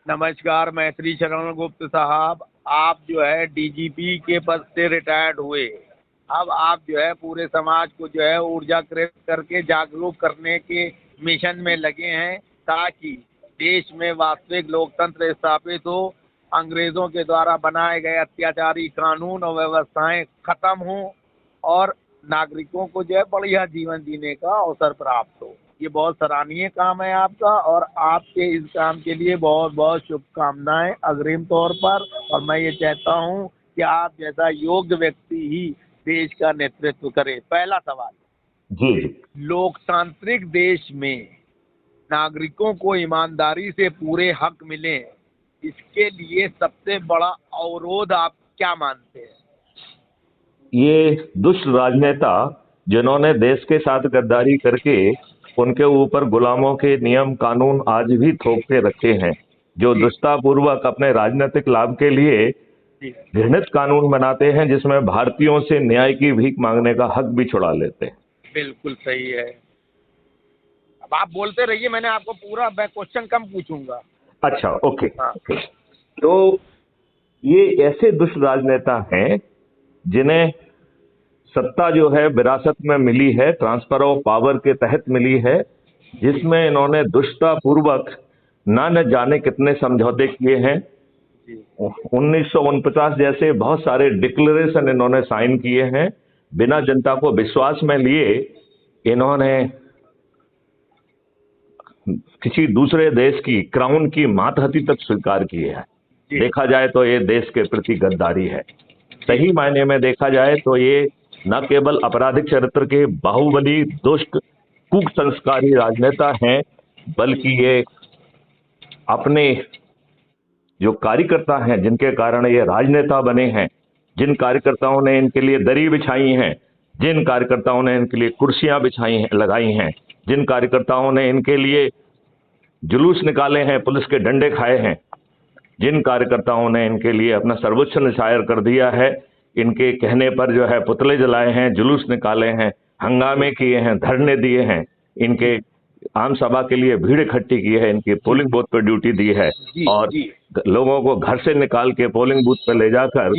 नमस्कार। मैं श्री शरण गुप्त साहब, आप जो है डीजीपी के पद से रिटायर्ड हुए। अब आप जो है पूरे समाज को जो है ऊर्जाकृत करके जागरूक करने के मिशन में लगे हैं, ताकि देश में वास्तविक लोकतंत्र स्थापित हो, अंग्रेजों के द्वारा बनाए गए अत्याचारी कानून और व्यवस्थाएं खत्म हों और नागरिकों को जो है बढ़िया जीवन जीने का अवसर प्राप्त हो। ये बहुत सराहनीय काम है आपका, और आपके इस काम के लिए बहुत बहुत शुभकामनाएं अग्रिम तौर पर। और मैं ये चाहता हूँ कि आप जैसा योग्य व्यक्ति ही देश का नेतृत्व करे। पहला सवाल, जी जी। लोकतांत्रिक देश में नागरिकों को ईमानदारी से पूरे हक मिले, इसके लिए सबसे बड़ा अवरोध आप क्या मानते हैं? ये दुष्ट राजनेता जिन्होंने देश के साथ गद्दारी करके उनके ऊपर गुलामों के नियम कानून आज भी थोप के रखे हैं, जो दुष्टापूर्वक अपने राजनीतिक लाभ के लिए घृणित कानून बनाते हैं, जिसमें भारतीयों से न्याय की भीख मांगने का हक भी छुड़ा लेते हैं। बिल्कुल सही है। अब आप बोलते रहिए, मैंने आपको पूरा मैं क्वेश्चन कम पूछूंगा। अच्छा, ओके। हाँ। तो ये ऐसे दुष्ट राजनेता हैं जिन्हें सत्ता जो है विरासत में मिली है, ट्रांसफर ऑफ पावर के तहत मिली है, जिसमें इन्होंने दुष्टतापूर्वक न जाने कितने समझौते किए हैं। 1949 जैसे बहुत सारे डिक्लेरेशन इन्होंने साइन किए हैं। बिना जनता को विश्वास में लिए इन्होंने किसी दूसरे देश की क्राउन की मातहती तक स्वीकार की है। देखा जाए तो ये देश के प्रति गद्दारी है। सही मायने में देखा जाए तो ये न केवल आपराधिक चरित्र के बाहुबली दुष्ट कुसंस्कारी राजनेता हैं, बल्कि ये अपने जो कार्यकर्ता हैं, जिनके कारण ये राजनेता बने हैं, जिन कार्यकर्ताओं ने इनके लिए दरी बिछाई हैं, जिन कार्यकर्ताओं ने इनके लिए कुर्सियां बिछाई हैं, लगाई हैं, जिन कार्यकर्ताओं ने इनके लिए जुलूस निकाले हैं, पुलिस के डंडे खाए हैं, जिन कार्यकर्ताओं ने इनके लिए अपना सर्वोच्च निछावर कर दिया है, इनके कहने पर जो है पुतले जलाए हैं, जुलूस निकाले हैं, हंगामे किए हैं, धरने दिए हैं, इनके आम सभा के लिए भीड़ इकट्ठी की है, इनकी पोलिंग बूथ पर ड्यूटी दी है, और लोगों को घर से निकाल के पोलिंग बूथ पर ले जाकर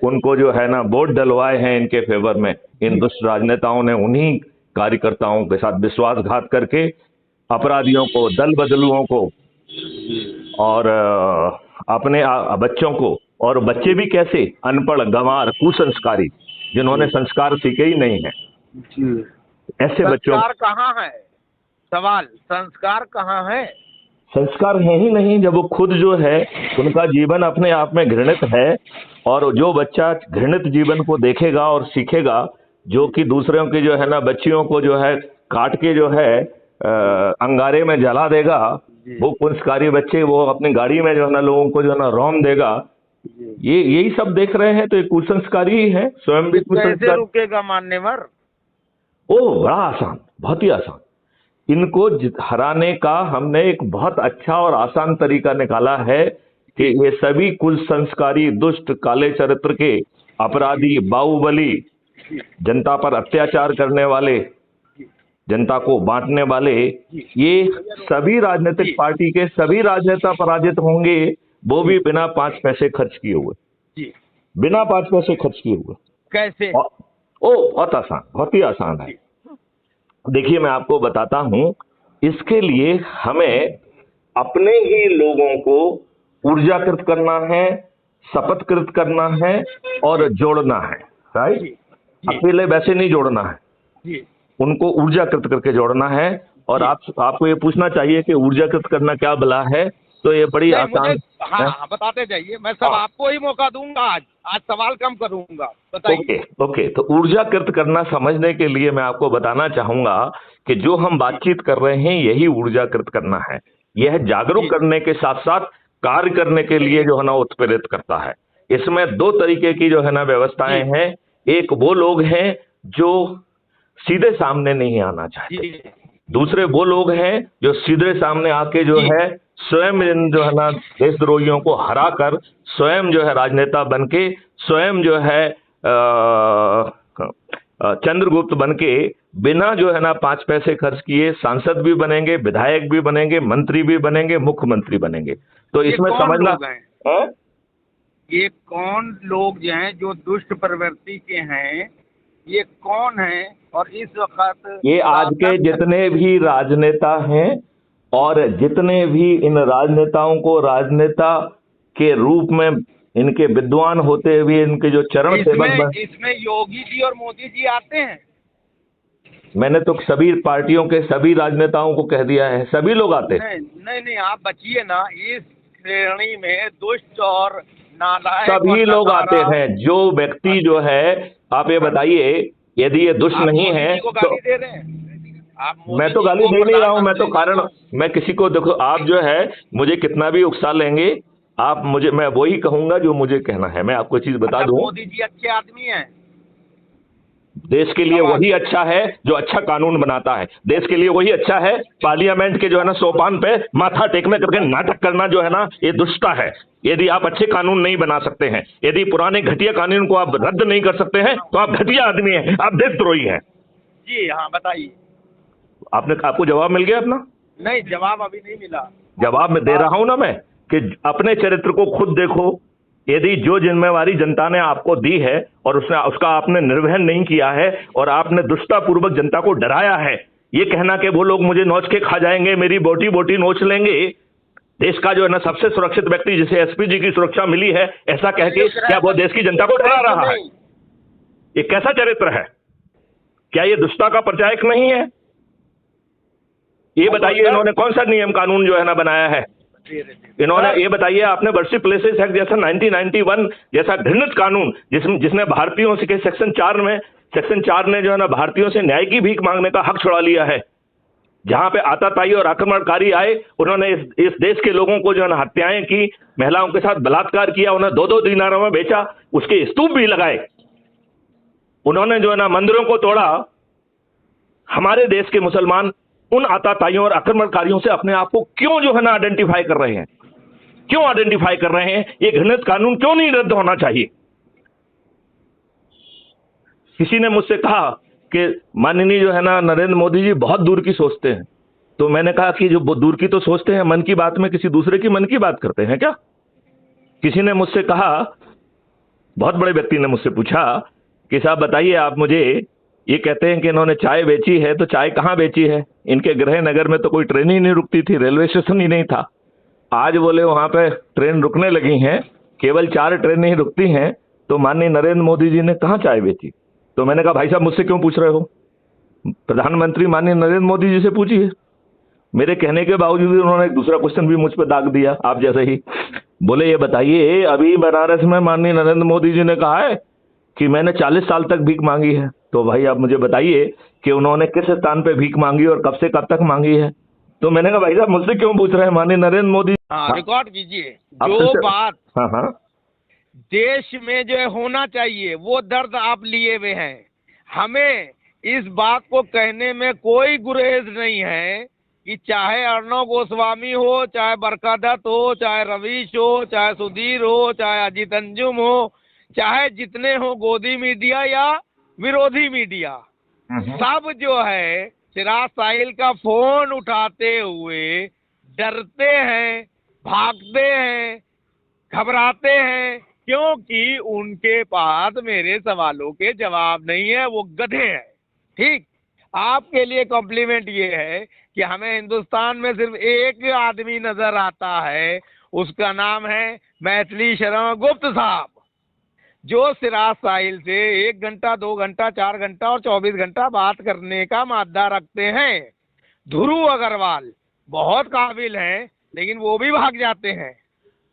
उनको जो है ना वोट डलवाए हैं इनके फेवर में। इन दुष्ट राजनेताओं ने उन्हीं कार्यकर्ताओं के साथ विश्वासघात करके अपराधियों को, दल बदलुओं को और अपने बच्चों को, और बच्चे भी कैसे अनपढ़, गंवार, कुसंस्कारी, जिन्होंने संस्कार सीखे ही नहीं है, ऐसे बच्चों। संस्कार कहाँ है? सवाल, संस्कार कहाँ है? संस्कार है ही नहीं, जब वो खुद जो है उनका जीवन अपने आप में घृणित है। और जो बच्चा घृणित जीवन को देखेगा और सीखेगा, जो कि दूसरों की जो है ना बच्चियों को जो है काट के जो है अंगारे में जला देगा, वो कुसंस्कारी बच्चे वो अपनी गाड़ी में जो है ना लोगों को जो है ना रौंद देगा, ये यही सब देख रहे हैं, तो ये कुसंस्कारी ही है, स्वयं भी कुसंस्कारी। कैसे रुकेगा मान्यवर? ओ बड़ा आसान, बहुत ही आसान। इनको हराने का हमने एक बहुत अच्छा और आसान तरीका निकाला है कि ये सभी कुसंस्कारी, दुष्ट, काले चरित्र के अपराधी, बाहुबली, जनता पर अत्याचार करने वाले, जनता को बांटने वाले, ये सभी राजनीतिक पार्टी के सभी राजनेता पराजित होंगे, वो भी बिना 5 पैसे खर्च किए हुए। बिना 5 पैसे खर्च किए हुए। कैसे? बहुत आसान, बहुत ही आसान है। देखिए, मैं आपको बताता हूं। इसके लिए हमें अपने ही लोगों को ऊर्जाकृत करना है, शपथकृत करना है और जोड़ना है। राइट? अकेले वैसे नहीं जोड़ना है, उनको ऊर्जाकृत करके जोड़ना है। और आपको ये पूछना चाहिए कि ऊर्जाकृत करना क्या भला है, तो ये बड़ी आसान। हाँ, बताते जाइए, मैं सब आपको ही मौका दूंगा। आज सवाल कम करूंगा, बताइए। ओके। तो ऊर्जाकृत करना समझने के लिए मैं आपको बताना चाहूंगा कि जो हम बातचीत कर रहे हैं यही ऊर्जाकृत करना है। यह जागरूक करने के साथ साथ कार्य करने के लिए जो है ना उत्प्रेरित करता है। इसमें 2 तरीके की जो है ना व्यवस्थाएं हैं। एक वो लोग हैं जो सीधे सामने नहीं आना चाहते, दूसरे वो लोग हैं जो सीधे सामने आके जो है स्वयं इन जो है ना देशद्रोहियों को हरा कर स्वयं जो है राजनेता बनके स्वयं जो है चंद्रगुप्त बन के बिना जो है ना 5 पैसे खर्च किए सांसद भी बनेंगे, विधायक भी बनेंगे, मंत्री भी बनेंगे, मुख्यमंत्री बनेंगे। तो इसमें समझना है ये कौन लोग जो हैं जो दुष्ट प्रवृत्ति के हैं, ये कौन है? और इस वक्त ये आज के जितने भी राजनेता हैं और जितने भी इन राजनेताओं को राजनेता के रूप में इनके विद्वान होते हुए इनके जो चरण सेवक इसमें योगी जी और मोदी जी आते हैं। मैंने तो सभी पार्टियों के सभी राजनेताओं को कह दिया है, सभी लोग आते हैं। नहीं आप बचिए ना, इस श्रेणी में दुष्ट और नालायक सभी लोग आते हैं। जो व्यक्ति जो है, आप ये बताइए, यदि ये दुष्ट नहीं है तो गाली दे रहे हैं मैं तो गाली दे नहीं रहा हूं, मैं तो कारण मैं किसी को देखो, आप जो है मुझे कितना भी उकसा लेंगे, आप मुझे, मैं वही कहूंगा जो मुझे कहना है। मैं आपको चीज बता दूं, मोदी जी अच्छे आदमी हैं, देश के लिए वही अच्छा है जो अच्छा कानून बनाता है। देश के लिए वही अच्छा है पार्लियामेंट के जो है ना सोपान पे माथा टेकने करके नाटक करना जो है ना, ये दुष्टता है। यदि आप अच्छे कानून नहीं बना सकते हैं, यदि पुराने घटिया कानून को आप रद्द नहीं कर सकते हैं, तो आप घटिया आदमी हैं, आप देशद्रोही हैं। जी हाँ, बताइए। आपको जवाब मिल गया अपना? नहीं, जवाब अभी नहीं मिला। जवाब मैं दे रहा हूं ना, मैं कि अपने चरित्र को खुद देखो। यदि जो जिम्मेवारी जनता ने आपको दी है और उसका आपने निर्वहन नहीं किया है और आपने दुष्टतापूर्वक जनता को डराया है, ये कहना कि वो लोग मुझे नोच के खा जाएंगे, मेरी बोटी बोटी नोच लेंगे, देश का जो है ना सबसे सुरक्षित व्यक्ति जिसे एसपी जी की सुरक्षा मिली है, ऐसा कह के क्या वो देश की जनता को डरा रहा है? ये कैसा चरित्र है? क्या ये दुष्टता का परिचायक नहीं है? ये बताइए, इन्होंने कौन सा नियम कानून जो है ना बनाया है? इन्होंने ये बताइए, आपने वर्सी प्लेसेस एक्ट जैसा 1991 जैसा घृणित कानून जिसने भारतीयों से सेक्शन 4 ने जो है ना भारतीयों से न्याय की भीख मांगने का हक छुड़ा लिया है। जहां पे आतताई और आक्रमणकारी आए, उन्होंने इस देश के लोगों को जो है ना हत्याएं की, महिलाओं के साथ बलात्कार किया, उन्हें 2-2 दीनारों में बेचा, उसके स्तूप भी लगाए। उन्होंने जो है ना मंदिरों को तोड़ा। हमारे देश के मुसलमान उन आतताइयों और आक्रमणकारियों से अपने आप को क्यों जो है ना आइडेंटिफाई कर रहे हैं? क्यों आइडेंटिफाई कर रहे हैं? ये घृणित कानून क्यों नहीं रद्द होना चाहिए? किसी ने मुझसे कहा कि माननीय जो है ना नरेंद्र मोदी जी बहुत दूर की सोचते हैं। तो मैंने कहा कि जो दूर की तो सोचते हैं, मन की बात में किसी दूसरे की मन की बात करते हैं क्या? किसी ने मुझसे कहा, बहुत बड़े व्यक्ति ने मुझसे पूछा कि साहब बताइए, आप मुझे ये कहते हैं कि इन्होंने चाय बेची है, तो चाय कहाँ बेची है? इनके गृह नगर में तो कोई ट्रेन ही नहीं रुकती थी, रेलवे स्टेशन ही नहीं था। आज बोले वहां पे ट्रेन रुकने लगी हैं, केवल 4 ट्रेनें ही रुकती हैं, तो माननीय नरेंद्र मोदी जी ने कहाँ चाय बेची? तो मैंने कहा भाई साहब मुझसे क्यों पूछ रहे हो? प्रधानमंत्री माननीय नरेंद्र मोदी जी से पूछिए। मेरे कहने के बावजूद भी उन्होंने एक दूसरा क्वेश्चन भी मुझ पर दाग दिया, आप जैसे ही। बोले ये बताइए, अभी बनारस में माननीय नरेंद्र मोदी जी ने कहा है कि मैंने 40 साल तक भीख मांगी है। तो भाई आप मुझे बताइए कि उन्होंने किस स्थान पे भीख मांगी और कब से कब तक मांगी है? तो मैंने कहा भाई साहब मुझसे क्यों पूछ रहे हैं? माननीय नरेंद्र मोदी रिकॉर्ड कीजिए जो बात हाँ देश में जो होना चाहिए, वो दर्द आप लिए हुए हैं। हमें इस बात को कहने में कोई गुरेज नहीं है कि चाहे अर्णव गोस्वामी हो, चाहे बरकादत्त हो, चाहे रवीश हो, चाहे सुधीर हो, चाहे अजीत अंजुम हो, चाहे जितने हो गोदी मीडिया या विरोधी मीडिया, सब जो है चिराग साहिल का फोन उठाते हुए डरते हैं, भागते हैं, घबराते हैं, क्योंकि उनके पास मेरे सवालों के जवाब नहीं है, वो गधे हैं। ठीक, आपके लिए कॉम्प्लीमेंट ये है कि हमें हिंदुस्तान में सिर्फ एक आदमी नजर आता है, उसका नाम है मैथिली शरण गुप्त साहब, जो चिराग साहिल से 1 घंटा, 2 घंटा, 4 घंटा और 24 घंटा बात करने का मादा रखते हैं। ध्रुव अग्रवाल बहुत काबिल हैं, लेकिन वो भी भाग जाते हैं।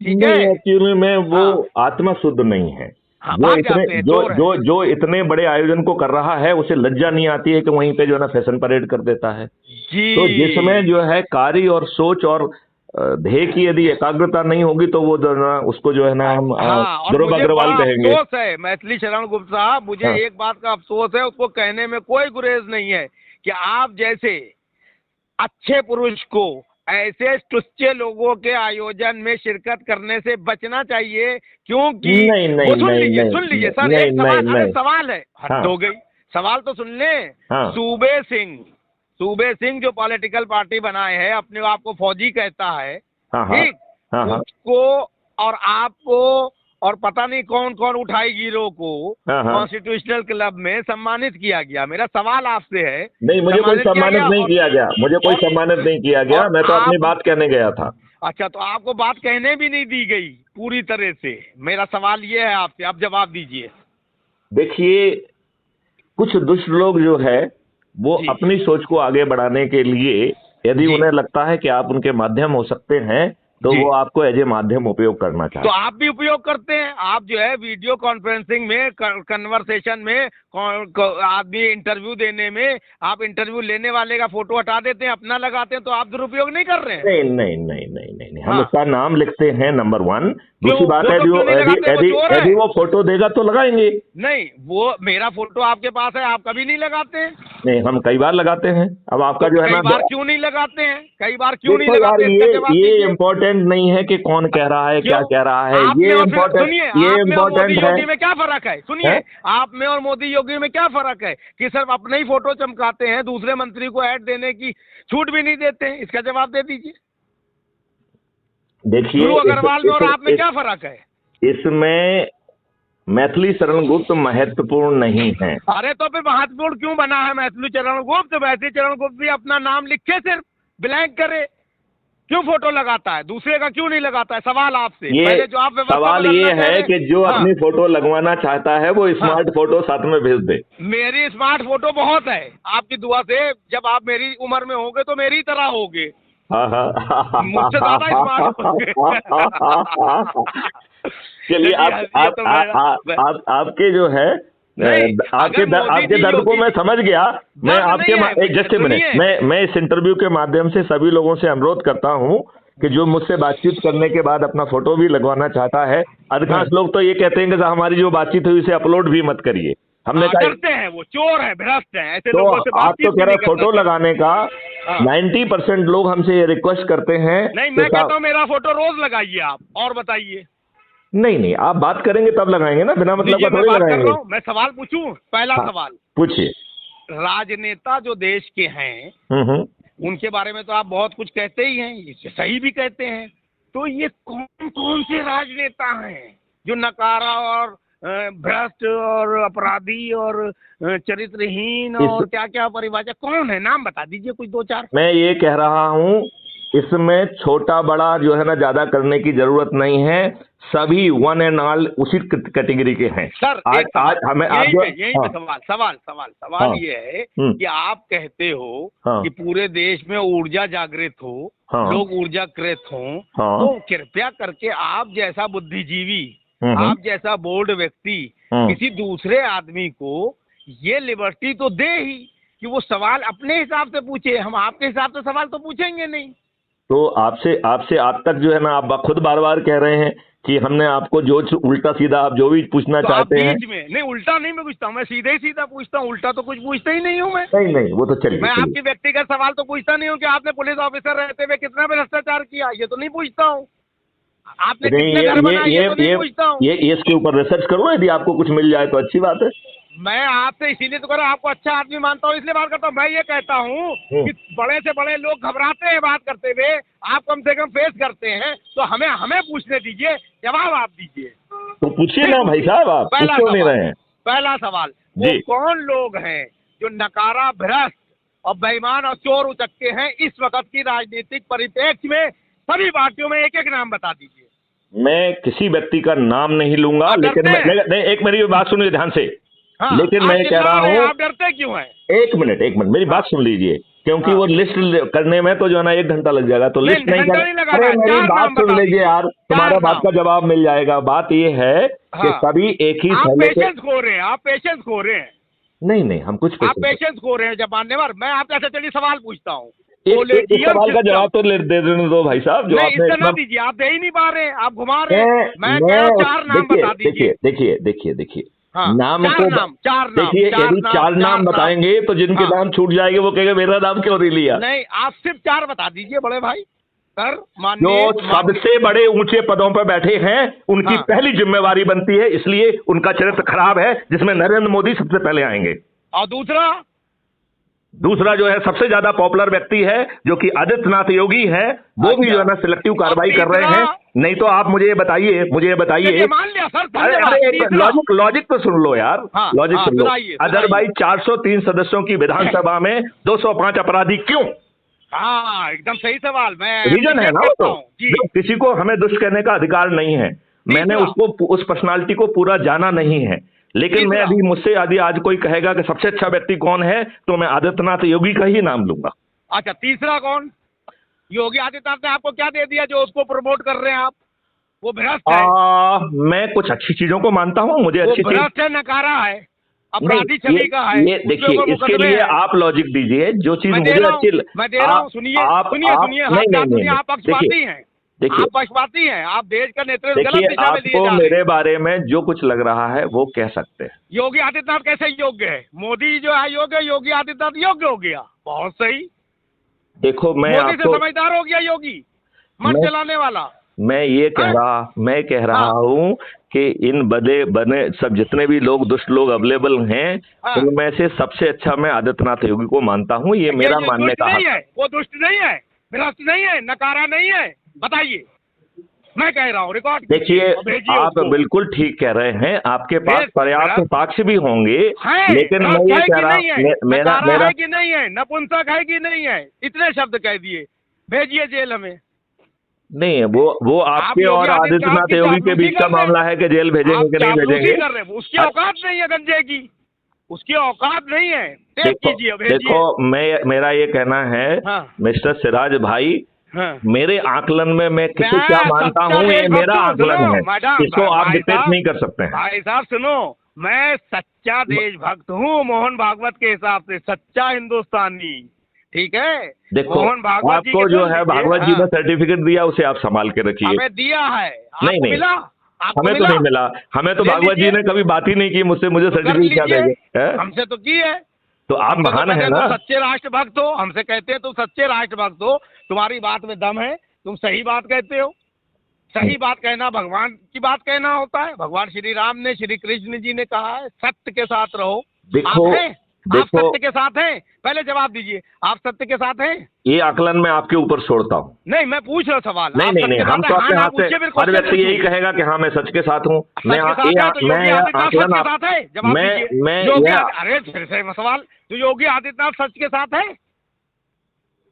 ठीक है, एक्चुअली में वो आत्मा शुद्ध नहीं है। जो इतने बड़े आयोजन को कर रहा है, उसे लज्जा नहीं आती है कि वहीं पे जो है ना फैशन परेड कर देता है। तो जिसमें जो है कार्य और सोच और ध्येय की यदि एकाग्रता नहीं होगी, तो वो उसको जो है ना हम ध्रुव अग्रवाल कहेंगे। अफसोस है मैथिली शरण गुप्त साहब, मुझे एक बात का अफसोस है, उसको कहने में कोई गुरेज नहीं है कि आप जैसे अच्छे पुरुष को ऐसे टुच्चे लोगों के आयोजन में शिरकत करने से बचना चाहिए, क्योंकि सुन लीजिए सर, एक सवाल है, हद हो गई। सवाल तो सुन ले। हाँ। सूबे सिंह जो पॉलिटिकल पार्टी बनाए हैं, अपने आप को फौजी कहता है, हाँ हाँ ठीक, हाँ हाँ उसको और आपको और पता नहीं कौन कौन उठाई गिरोह को हाँ हाँ। कॉन्स्टिट्यूशनल क्लब में सम्मानित किया गया। मेरा सवाल आपसे है, नहीं, मुझे कोई सम्मानित नहीं किया गया, मुझे कोई सम्मानित नहीं किया गया, मैं तो अपनी बात कहने गया था। अच्छा, तो आपको बात कहने भी नहीं दी गई पूरी तरह से। मेरा सवाल ये है आपसे, आप जवाब दीजिए। देखिए, कुछ दुष्ट लोग जो है वो अपनी सोच को आगे बढ़ाने के लिए, यदि उन्हें लगता है कि आप उनके माध्यम हो सकते हैं, तो वो आपको एज ए माध्यम उपयोग करना चाहते हैं। तो आप भी उपयोग करते हैं। आप जो है वीडियो कॉन्फ्रेंसिंग में, कन्वर्सेशन में, आदमी इंटरव्यू देने में, आप इंटरव्यू लेने वाले का फोटो हटा देते हैं, अपना लगाते हैं, तो आप दुरुपयोग नहीं कर रहे हैं? नहीं नहीं नहीं नहीं नहीं, नहीं। हम उसका नाम लिखते हैं, नंबर 1। दूसरी बात है, यदि वो फोटो देगा तो लगाएंगे। नहीं, वो मेरा फोटो आपके पास है, आप कभी नहीं लगाते हैं? नहीं, हम कई बार लगाते हैं। अब आपका जो है ना, कई बार क्यों नहीं लगाते हैं? कई बार क्यों नहीं लगाते हैं? ये इम्पोर्टेंट नहीं है कि कौन कह रहा है, क्या कह रहा है, ये इम्पोर्टेंट है। में क्या फर्क है? सुनिए, आप में और मोदी योगी में क्या फर्क है कि सिर्फ अपने ही फोटो चमकाते हैं, दूसरे मंत्री को ऐड देने की छूट भी नहीं देते हैं? इसका जवाब दे दीजिए। देखिए, अग्रवाल में और आप में क्या फर्क है? इसमें मैथिली शरण गुप्त महत्वपूर्ण नहीं है। अरे तो फिर महत्वपूर्ण क्यों बना है मैथिली चरण गुप्त? मैथिली चरण गुप्त भी अपना नाम लिखे, सिर्फ ब्लैंक करे, क्यों फोटो लगाता है? दूसरे का क्यों नहीं लगाता है? सवाल आपसे। पहले जो आप सवाल ये है कि जो अपनी फोटो लगवाना चाहता है वो स्मार्ट फोटो साथ में भेज दे। मेरी स्मार्ट फोटो बहुत है, आपकी दुआ से। जब आप मेरी उम्र में होंगे तो मेरी तरह होगे, मुझसे ज्यादा स्मार्ट होंगे। चलिए, आपके जो है, आपके दर्द को मैं समझ गया। मैं आपके जस्ट मिनट, मैं इस इंटरव्यू के माध्यम से सभी लोगों से अनुरोध करता हूं कि जो मुझसे बातचीत करने के बाद अपना फोटो भी लगवाना चाहता है, अधिकांश लोग तो ये कहते हैं कि हमारी जो बातचीत हुई उसे अपलोड भी मत करिए। हमने कहा करते हैं, वो चोर है, भ्रष्ट है, ऐसे तो लोगों से आप तो कह रहे फोटो लगाने का 90% लोग हमसे ये रिक्वेस्ट करते हैं। नहीं, मैं कहता हूँ मेरा फोटो रोज लगाइए आप, और बताइए। नहीं नहीं, आप बात करेंगे तब लगाएंगे ना, बिना मतलब का थोड़ी लगाएंगे। मैं सवाल पूछूं? पहला सवाल पूछिए। राजनेता जो देश के हैं, उनके बारे में तो आप बहुत कुछ कहते ही हैं, सही भी कहते हैं। तो ये कौन कौन से राजनेता हैं जो नकारा और भ्रष्ट और अपराधी और चरित्रहीन और क्या क्या परिभाषा, कौन है? नाम बता दीजिए कुछ 2-4। मैं ये कह रहा हूँ, इसमें छोटा बड़ा जो है ना ज्यादा करने की जरूरत नहीं है। सभी वन एंड ऑल उसी कैटेगरी के हैं। सर, आज हमें सवाल ये है कि आप कहते हो कि पूरे देश में ऊर्जा जागृत हो, लोग ऊर्जाकृत हों, तो कृपया करके आप जैसा बुद्धिजीवी, आप जैसा बोल्ड व्यक्ति किसी दूसरे आदमी को ये लिबर्टी तो दे ही कि वो सवाल अपने हिसाब से पूछे। हम आपके हिसाब से सवाल तो पूछेंगे नहीं। तो आपसे आज तक जो है ना, आप खुद बार बार कह रहे हैं कि हमने आपको जो उल्टा सीधा आप जो भी पूछना तो चाहते हैं। नहीं, उल्टा नहीं मैं पूछता हूँ, मैं सीधे ही सीधा पूछता हूँ। उल्टा तो कुछ पूछता ही नहीं हूँ मैं। नहीं, वो तो चलिए। मैं आपकी व्यक्तिगत सवाल तो पूछता नहीं हूँ कि आपने पुलिस ऑफिसर रहते हुए कितना भ्रष्टाचार किया, ये तो नहीं पूछता हूँ। आपने कितने घर बनाए, ये तो नहीं पूछता हूँ। ये इसके ऊपर रिसर्च करो, यदि आपको कुछ मिल जाए तो अच्छी बात है। मैं आपसे इसीलिए तो कर रहा हूँ, आपको अच्छा आदमी मानता हूँ इसलिए बात करता हूँ। मैं ये कहता हूँ कि बड़े से बड़े लोग घबराते हैं बात करते हुए, आप कम से कम फेस करते हैं, तो हमें पूछने दीजिए, जवाब आप दीजिए। तो पूछिए ना भाई साहब, आप क्यों नहीं रहे हैं? पहला सवाल, वो कौन लोग हैं जो नकारा, भ्रष्ट और बेईमान और चोर उचक्के हैं इस वक्त की राजनीतिक परिप्रेक्ष्य में? सभी पार्टियों में एक एक नाम बता दीजिए। मैं किसी व्यक्ति का नाम नहीं लूंगा, लेकिन एक मेरी बात सुनिए ध्यान से। हाँ, लेकिन मैं कह रहा हूँ, आप डरते क्यों हैं? एक मिनट मेरी बात सुन लीजिए, क्योंकि वो लिस्ट करने में तो जो है ना 1 घंटा लग जाएगा। तो लिस्ट नहीं कर, मेरी बात सुन लीजिए यार, तुम्हारा बात का जवाब मिल जाएगा। बात ये है कि सभी एक ही पेशेंस खो रहे हैं, आप पेशेंस खो रहे हैं। नहीं, हम कुछ आप पेशेंस खो रहे हैं जब मान्यवर। मैं आपसे अच्छा चलिए सवाल पूछता हूँ, एक सवाल का जवाब तो दे देने दो भाई साहब। जो आपने इतना दीजिए, आप दे ही नहीं पा रहे, आप घुमा रहे हैं। मैं 4 नाम बता दीजिए। देखिए, नाम को देखिए, यदि 4 नाम बताएंगे तो जिनके नाम छूट जाएंगे वो कहेंगे मेरा नाम क्यों नहीं लिया। नहीं, आप सिर्फ 4 बता दीजिए बड़े भाई। सर, जो सबसे बड़े ऊंचे पदों पर बैठे हैं उनकी पहली जिम्मेवारी बनती है, इसलिए उनका चरित्र खराब है, जिसमें नरेंद्र मोदी सबसे पहले आएंगे। और दूसरा दूसरा जो है सबसे ज्यादा पॉपुलर व्यक्ति है जो कि आदित्यनाथ योगी है, वो भी जो है ना सिलेक्टिव कार्रवाई कर रहे हैं। नहीं तो आप मुझे ये बताइए, मान लिया सर, लॉजिक लॉजिक तो सुन लो यार, लॉजिक सुन लो। अदरवाइज 403 सदस्यों की विधानसभा में 205 अपराधी क्यों? हाँ, एकदम सही सवाल। मैं रीजन है ना वो तो, किसी को हमें दुष्ट कहने का अधिकार नहीं है। मैंने उसको उस पर्सनालिटी को पूरा जाना नहीं है, लेकिन मैं अभी मुझसे यदि आज कोई कहेगा कि सबसे अच्छा व्यक्ति कौन है तो मैं आदित्यनाथ योगी का ही नाम लूंगा। अच्छा, तीसरा कौन? योगी आदित्यनाथ ने आपको क्या दे दिया जो उसको प्रमोट कर रहे हैं आप? वो भ्रष्ट है। मैं कुछ अच्छी चीजों को मानता हूँ, मुझे अच्छी भ्रष्ट है, नकारा है, अपराधी छवि का है। ये देखिए, इसके लिए आप लॉजिक दीजिए जो चीज मुझे अच्छी। मैं दे रहा हूँ, सुनिए आप पक्षपाती हैं, देखिए आप पक्षपाती हैं, आप देश का नेतृत्व गलत देखिए, दिशा में लिए जा आपको रहे हैं। मेरे बारे में जो कुछ लग रहा है वो कह सकते हैं। योगी आदित्यनाथ कैसे योग्य है? मोदी जो है योग्य, योगी आदित्यनाथ योग्य हो गया। बहुत सही। देखो मैं मोदी से आपको समझदार हो गया योगी, मत चलाने वाला। मैं कह रहा हूँ कि इन बने सब जितने भी लोग दुष्ट लोग अवेलेबल हैं, उनमें से सबसे अच्छा मैं आदित्यनाथ योगी को मानता हूँ। ये मेरा मानने का नहीं है, वो दुष्ट नहीं है, भ्रष्ट नहीं है, नकारा नहीं है। बताइए, मैं कह रहा हूँ, रिकॉर्ड देखिए, आप बिल्कुल ठीक कह रहे हैं, आपके पास पर्याप्त साक्ष्य भी होंगे, लेकिन मैं ये कह रहा हूँ, मेरा है कि नहीं है, नपुंसक है कि नहीं है, इतने शब्द कह दिए, भेजिए जेल में। नहीं है वो आपके और आदित्यनाथ योगी के बीच का मामला है कि जेल भेजेंगे कि नहीं भेजेंगे। उसकी औकात नहीं है गंजे की, उसकी औकात नहीं है। देखो मेरा ये कहना है मिस्टर सिराज भाई, मेरे आकलन में मैं किसे क्या मानता हूँ ये मेरा आकलन है, इसको आप डिबेट नहीं कर सकते हैं। भाई साहब सुनो, मैं सच्चा देशभक्त हूँ मोहन भागवत के हिसाब से, सच्चा हिंदुस्तानी, ठीक है। देखो आपको जो है भागवत जी ने सर्टिफिकेट दिया, उसे आप संभाल के रखिए। हमें दिया है, नहीं मिला? हमें तो नहीं मिला, हमें तो भागवत जी ने कभी बात ही नहीं की मुझसे, मुझे सर्टिफिकेट क्या देंगे? हमसे तो की है। तो आप महान है ना, सच्चे राष्ट्रभक्त हो, हमसे कहते हैं तुम सच्चे राष्ट्रभक्त हो, तुम्हारी बात में दम है, तुम सही बात कहते हो। सही बात कहना भगवान की बात कहना होता है। भगवान श्री राम ने, श्री कृष्ण जी ने कहा है सत्य के साथ रहो। आप सत्य के साथ हैं? पहले जवाब दीजिए, आप सत्य के साथ हैं? ये आकलन मैं आपके ऊपर छोड़ता हूँ। नहीं, मैं पूछ रहा सवाल। नहीं, हम तो अपने हाथ से, हर व्यक्ति यही कहेगा कि हाँ मैं सच के साथ हूँ। मैं फिर से सवाल, तो योगी आदित्यनाथ सच के साथ है?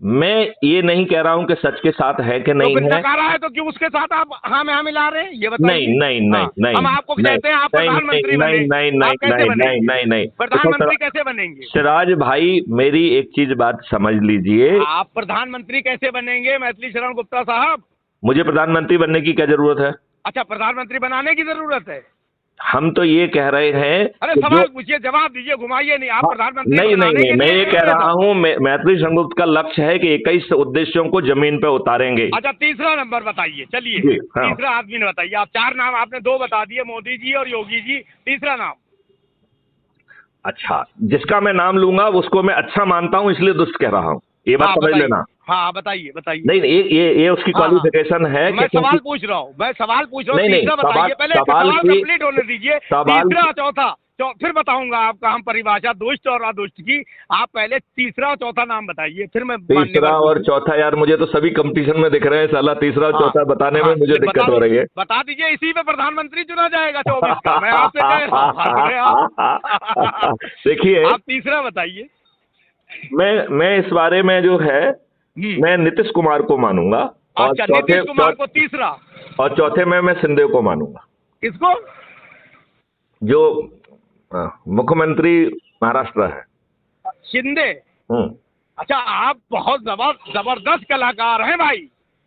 मैं ये नहीं कह रहा हूँ कि सच के साथ है कि नहीं है। नकारा है तो क्यों उसके साथ आप हाँ में हाँ मिला रहे हैं? ये बताइए। नहीं, हम आपको कहते हैं आप प्रधानमंत्री बने। नहीं, प्रधानमंत्री कैसे बनेंगे? सिराज भाई मेरी एक चीज बात समझ लीजिए, आप प्रधानमंत्री कैसे बनेंगे मैथिली शरण गुप्ता साहब? मुझे प्रधानमंत्री बनने की क्या जरूरत है? अच्छा, प्रधानमंत्री बनाने की जरूरत है। हम तो ये कह रहे हैं, अरे सवाल पूछिए, जवाब दीजिए, घुमाइए नहीं। आप प्रधानमंत्री नहीं, मैं ये कह रहा हूँ मैथिली शरण गुप्ता का लक्ष्य है कि 21 उद्देश्यों को जमीन पे उतारेंगे। अच्छा, तीसरा नंबर बताइए, चलिए तीसरा आदमी ने बताइए। आप 4 नाम आपने 2 बता दिए, मोदी जी और योगी जी, तीसरा नाम? अच्छा, जिसका मैं नाम लूंगा उसको मैं अच्छा मानता हूँ, इसलिए दुष्ट कह रहा हूँ, ये बात समझ लेना। हाँ बताइए। नहीं, ये उसकी क्वालिफिकेशन है। मैं सवाल पूछ रहा हूँ, तीसरा बताइए। पहले सवाल कंप्लीट होने दीजिए, तीसरा चौथा फिर बताऊंगा आपका हम परिभाषा दुष्ट और अदुष्ट की। आप पहले तीसरा और चौथा नाम बताइए, फिर मैं। तीसरा और चौथा यार, मुझे तो सभी कंपटीशन में दिख रहे हैं, साला तीसरा और चौथा बताने में मुझे दिक्कत हो रही है। बता दीजिए, इसी में प्रधानमंत्री चुना जाएगा 24 का। मैं आपसे कह रहा हूँ। देखिए, आप तीसरा बताइए। मैं इस बारे में जो है मैं नीतीश कुमार को मानूंगा, और नीतीश कुमार को तीसरा, और चौथे में मैं सिंधे को मानूंगा। किसको? जो मुख्यमंत्री महाराष्ट्र है, शिंदे। अच्छा, आप बहुत जबरदस्त कलाकार हैं भाई।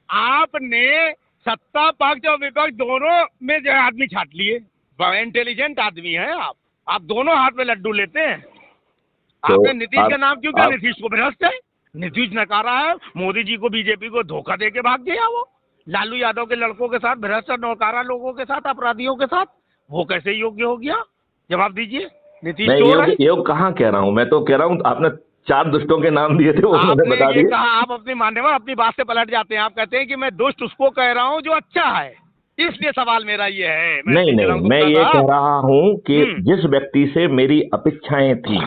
आपने सत्ता पक्ष और विपक्ष दोनों में जो है आदमी छाट लिए। बड़े इंटेलिजेंट आदमी हैं आप दोनों हाथ में लड्डू लेते हैं। आपने नीतीश का नाम क्यों किया? नीतीश को भ्रष्ट है, नीतीश नकारा है, मोदी जी को, बीजेपी को धोखा दे के भाग गया। वो लालू यादव के लड़कों के साथ, भ्रष्ट और नौकारा लोगों के साथ, अपराधियों के साथ, वो कैसे योग्य हो गया? जवाब दीजिए। नीतीश योग कहाँ कह रहा हूँ, मैं तो कह रहा हूँ आपने 4 दुष्टों के नाम दिए थे, वो मैंने बता दिए। कहा आप अपनी मान्यवर अपनी बात से पलट जाते हैं। आप कहते हैं कि मैं दुष्ट उसको कह रहा हूँ जो अच्छा है, इसलिए सवाल मेरा ये है। नहीं, मैं ये कह रहा हूँ कि जिस व्यक्ति से मेरी अपेक्षाएं थी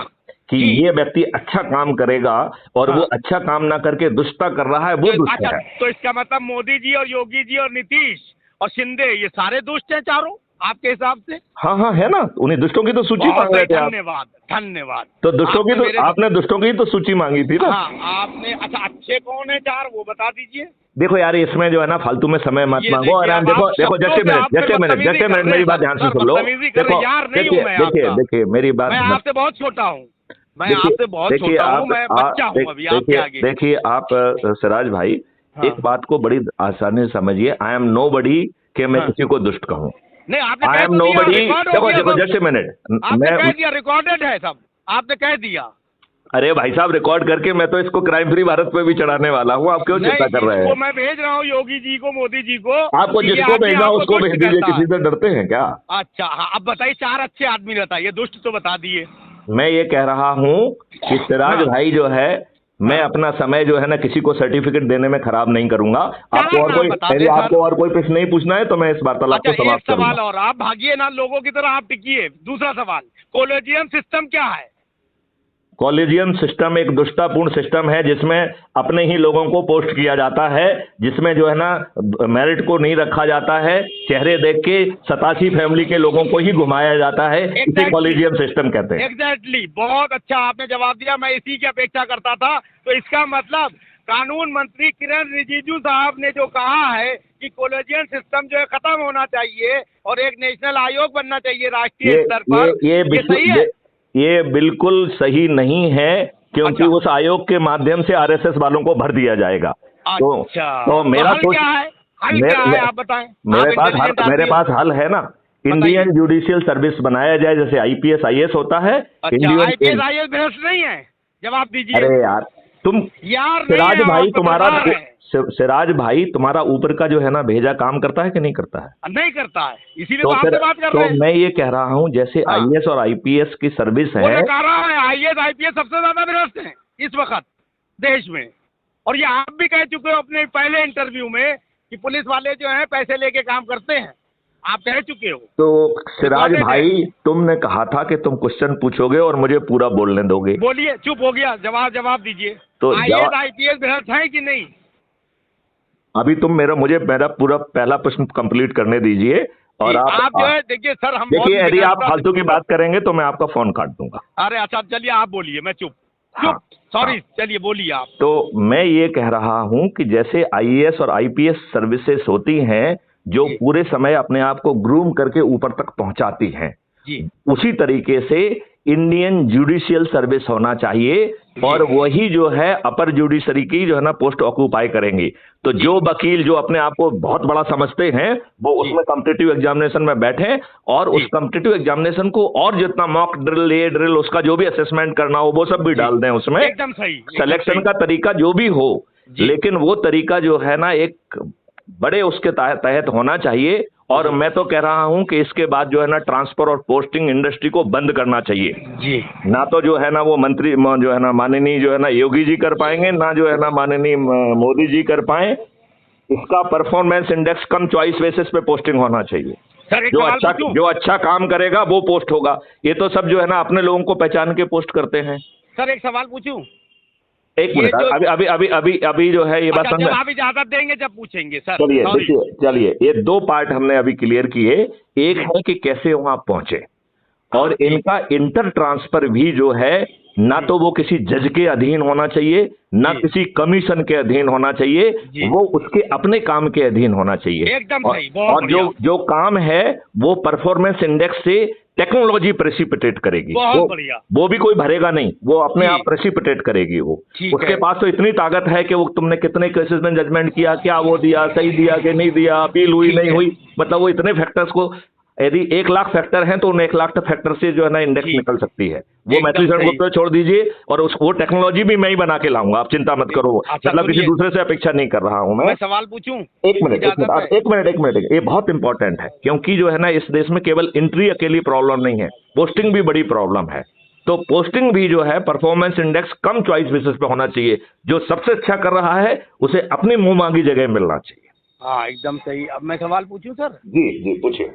कि जी। ये व्यक्ति अच्छा काम करेगा और वो अच्छा काम ना करके दुष्टता कर रहा है, वो दुष्ट अच्छा, है। तो इसका मतलब मोदी जी और योगी जी और नीतीश और शिंदे ये सारे दुष्ट हैं चारों आपके हिसाब से? हाँ हाँ, है ना, उन्हीं दुष्टों की तो सूची बहुत मांग रहे थे आप। धन्यवाद, धन्यवाद। तो दुष्टों की आपने मेरे तो आपने दुष्टों की तो सूची मांगी थी ना। हाँ, आपने अच्छा अच्छे कौन है चार वो बता दीजिए। देखो यार, इसमें जो है ना फालतू में समय मत ये मांगो। और देखिए, हम अब देखो आप देखो, शब्दों जस्ट से मिनट आप फिर जस्ट मिनट बदतमीजी जस्ट कर मिनट, रहे मेरी हैं बात सर। ध्यान से सर, सुन लो। बदतमीजी कर रहे देखो हैं। यार नहीं हूँ देखिए मैं देखिए आपका। देखिए, मेरी बात मैं आपसे बहुत छोटा हूँ। मैं देखिए आपसे बहुत देखिए, छोटा हूँ। आप मैं बच्चा हूँ अभी आपके देखिए आगे। देखिए आप सिराज भाई, हाँ, एक बात को बड़ी आसानी से समझिए। आई एम नो बडी कि मैं हाँ। किसी को दुष्ट कहूँ। नहीं, आपने आई कह एम तो नो दिया, बडी। रिकॉर्ड हो देखो गया देखो, सब। Just a minute. आपने मैं कह दिया, रिकॉर्डेड है सब। आपने कह दिया। अरे भाई साहब, रिकॉर्ड करके मैं तो इसको क्राइम फ्री भारत पे भी चढ़ाने वाला हूँ। आप क्यों चिंता कर नहीं, रहे इसको हैं? मैं भेज रहा हूँ योगी जी को, मोदी जी को। आपको कि ये जिसको आदमी भेजना आपको उसको दुष्ट भेज दीजिए, कहता किसी है। से डरते हैं क्या? अच्छा, हाँ, अब बताइए चार अच्छे आदमी रहता है, ये दुष्ट तो बता दिए। मैं ये कह रहा हूँ कि सिराज हाँ, भाई जो है, मैं हाँ। अपना समय जो है ना किसी को सर्टिफिकेट देने में खराब नहीं करूंगा। आपको चार और नाम कोई बता यदि दें सर। आपको और कोई प्रश्न नहीं पूछना है तो मैं इस वार्तालाप अच्छा, को एक समाप्त सवाल करूंगा। और, आप भागिए ना लोगों की तरह, आप टिकिए। दूसरा सवाल, कॉलेजियम सिस्टम क्या है? कॉलेजियम सिस्टम एक दुष्टापूर्ण सिस्टम है जिसमें अपने ही लोगों को पोस्ट किया जाता है, जिसमें जो है ना मेरिट को नहीं रखा जाता है, चेहरे देख के 87 फैमिली के लोगों को ही घुमाया जाता है। इसे Exactly. कॉलेजियम सिस्टम कहते हैं। एग्जैक्टली, बहुत अच्छा आपने जवाब दिया। मैं इसी की अपेक्षा करता था। तो इसका मतलब कानून मंत्री किरण रिजिजू साहब ने जो कहा है कि कॉलेजियम सिस्टम जो है खत्म होना चाहिए और एक नेशनल आयोग बनना चाहिए राष्ट्रीय स्तर पर, ये सही है? ये बिल्कुल सही नहीं है, क्योंकि अच्छा, उस आयोग के माध्यम से आरएसएस वालों को भर दिया जाएगा। अच्छा। तो मेरा हल तो क्या है? हल क्या है आप बताएं। आप इंटेलिजेंट मेरे आदमी हो। पास हल है ना। बताइए। इंडियन जुडिशियल सर्विस बनाया जाए, जैसे आईपीएस आईएएस होता है। अच्छा, आईपीएस आईएएस भ्रष्ट नहीं है? जवाब दीजिए। अरे यार, तुम यार नहीं सिराज है, हम भाई आप तुम्हारा पत्रकार हैं। सिराज भाई तुम्हारा ऊपर का जो है ना भेजा काम करता है कि नहीं करता है? नहीं करता है, इसीलिए तो तो फिर आपसे बात कर तो रहे हैं। मैं ये कह रहा हूं, जैसे हाँ। आईएएस और आईपीएस की सर्विस वो है। मैं कह रहा है, आईएएस आईपीएस सबसे ज्यादा भ्रष्ट हैं इस वक्त देश में। और ये आप भी कह चुके हो अपने पहले इंटरव्यू में कि पुलिस वाले जो हैं पैसे लेके काम करते हैं। आप कह चुके हो। तो सिराज रिकॉर्डेड है। भाई, तुमने कहा था कि तुम क्वेश्चन पूछोगे और मुझे पूरा बोलने दोगे। बोलिए, चुप हो गया। जवाब दीजिए। तो आईएएस आईपीएस भ्रष्ट हैं कि नहीं? अभी तुम मेरा पूरा पहला प्रश्न कंप्लीट करने दीजिए। और आप जो है, देखिए सर, हम बहुत देखिए, यदि आप निकटता फालतू की से- बात करेंगे तो मैं आपका फोन काट दूंगा। अरे अच्छा, चलिए आप बोलिए, मैं चुप। हाँ, चुप, सॉरी। हाँ। चलिए बोलिए आप। तो मैं ये कह रहा हूं कि जैसे आईएएस और आईपीएस सर्विसेज होती हैं जो जी। पूरे समय अपने आप को ग्रूम करके ऊपर तक पहुंचाती हैं, जी, उसी तरीके से इंडियन जुडिशियल सर्विस होना चाहिए। और वही जो है अपर जुडिशरी की जो है ना पोस्ट ऑक्यूपाई करेंगी। तो जो वकील जो अपने आप को बहुत बड़ा समझते हैं, वो उसमें कॉम्पिटिटिव एग्जामिनेशन में बैठे और उस कॉम्पिटिटिव एग्जामिनेशन को और जितना मॉक ड्रिल, ये ड्रिल, उसका जो भी असेसमेंट करना हो वो सब भी डाल दें उसमें। एकदम सही। सिलेक्शन का तरीका जो भी हो, लेकिन वो तरीका जो है ना एक बड़े उसके तहत होना चाहिए। और मैं तो कह रहा हूं कि इसके बाद जो है ना ट्रांसफर और पोस्टिंग इंडस्ट्री को बंद करना चाहिए। जी। ना तो जो है ना वो मंत्री जो है ना माननीय जो है ना योगी जी कर पाएंगे, ना जो है ना माननीय मोदी जी कर पाए। इसका परफॉर्मेंस इंडेक्स कम चॉइस बेसिस पे पोस्टिंग होना चाहिए। सर, एक सवाल पूछूं? जो अच्छा काम करेगा वो पोस्ट होगा। ये तो सब जो है ना अपने लोगों को पहचान के पोस्ट करते हैं। सर, एक सवाल पूछूं? एक मिनट, अभी जो है ये बात अच्छा, समझ। जब आप इजाजत देंगे जब पूछेंगे सर। चलिए सॉरी। देखिए, चलिए ये दो पार्ट हमने अभी क्लियर किए। एक है कि कैसे वहां पहुंचे, और इनका इंटर ट्रांसफर भी जो है ना तो वो किसी जज के अधीन होना चाहिए, ना किसी कमीशन के अधीन होना चाहिए, वो उसके अपने काम के अधीन होना चाहिए। एकदम सही, बहुत और जो काम है वो परफॉर्मेंस इंडेक्स से टेक्नोलॉजी प्रेसिपिटेट करेगी। बहुत बढ़िया। वो भी कोई भरेगा नहीं, वो अपने आप प्रेसिपिटेट करेगी। वो उसके पास तो इतनी ताकत है कि वो तुमने कितने केसेस में जजमेंट किया, क्या वो दिया, सही दिया कि नहीं दिया, अपील हुई नहीं हुई, मतलब वो इतने फैक्टर्स को, यदि 1 लाख फैक्टर हैं तो उन 1 लाख फैक्टर से जो है ना इंडेक्स निकल सकती है। वो मैथिली शरण गुप्ता छोड़ दीजिए, और वो टेक्नोलॉजी भी मैं ही बना के लाऊंगा, आप चिंता मत करो। मतलब किसी दूसरे से अपेक्षा नहीं कर रहा हूं मैं। सवाल पूछूं? एक मिनट, ये बहुत इंपॉर्टेंट है, क्योंकि जो है ना इस देश में केवल एंट्री अकेली प्रॉब्लम नहीं है, पोस्टिंग भी बड़ी प्रॉब्लम है। तो पोस्टिंग भी जो है परफॉर्मेंस इंडेक्स कम चॉइस बेसिस पे होना चाहिए। जो सबसे अच्छा कर रहा है उसे अपनी मुंह मांगी जगह मिलना चाहिए। हाँ, एकदम सही। अब मैं सवाल पूछूं सर? जी जी, पूछिए।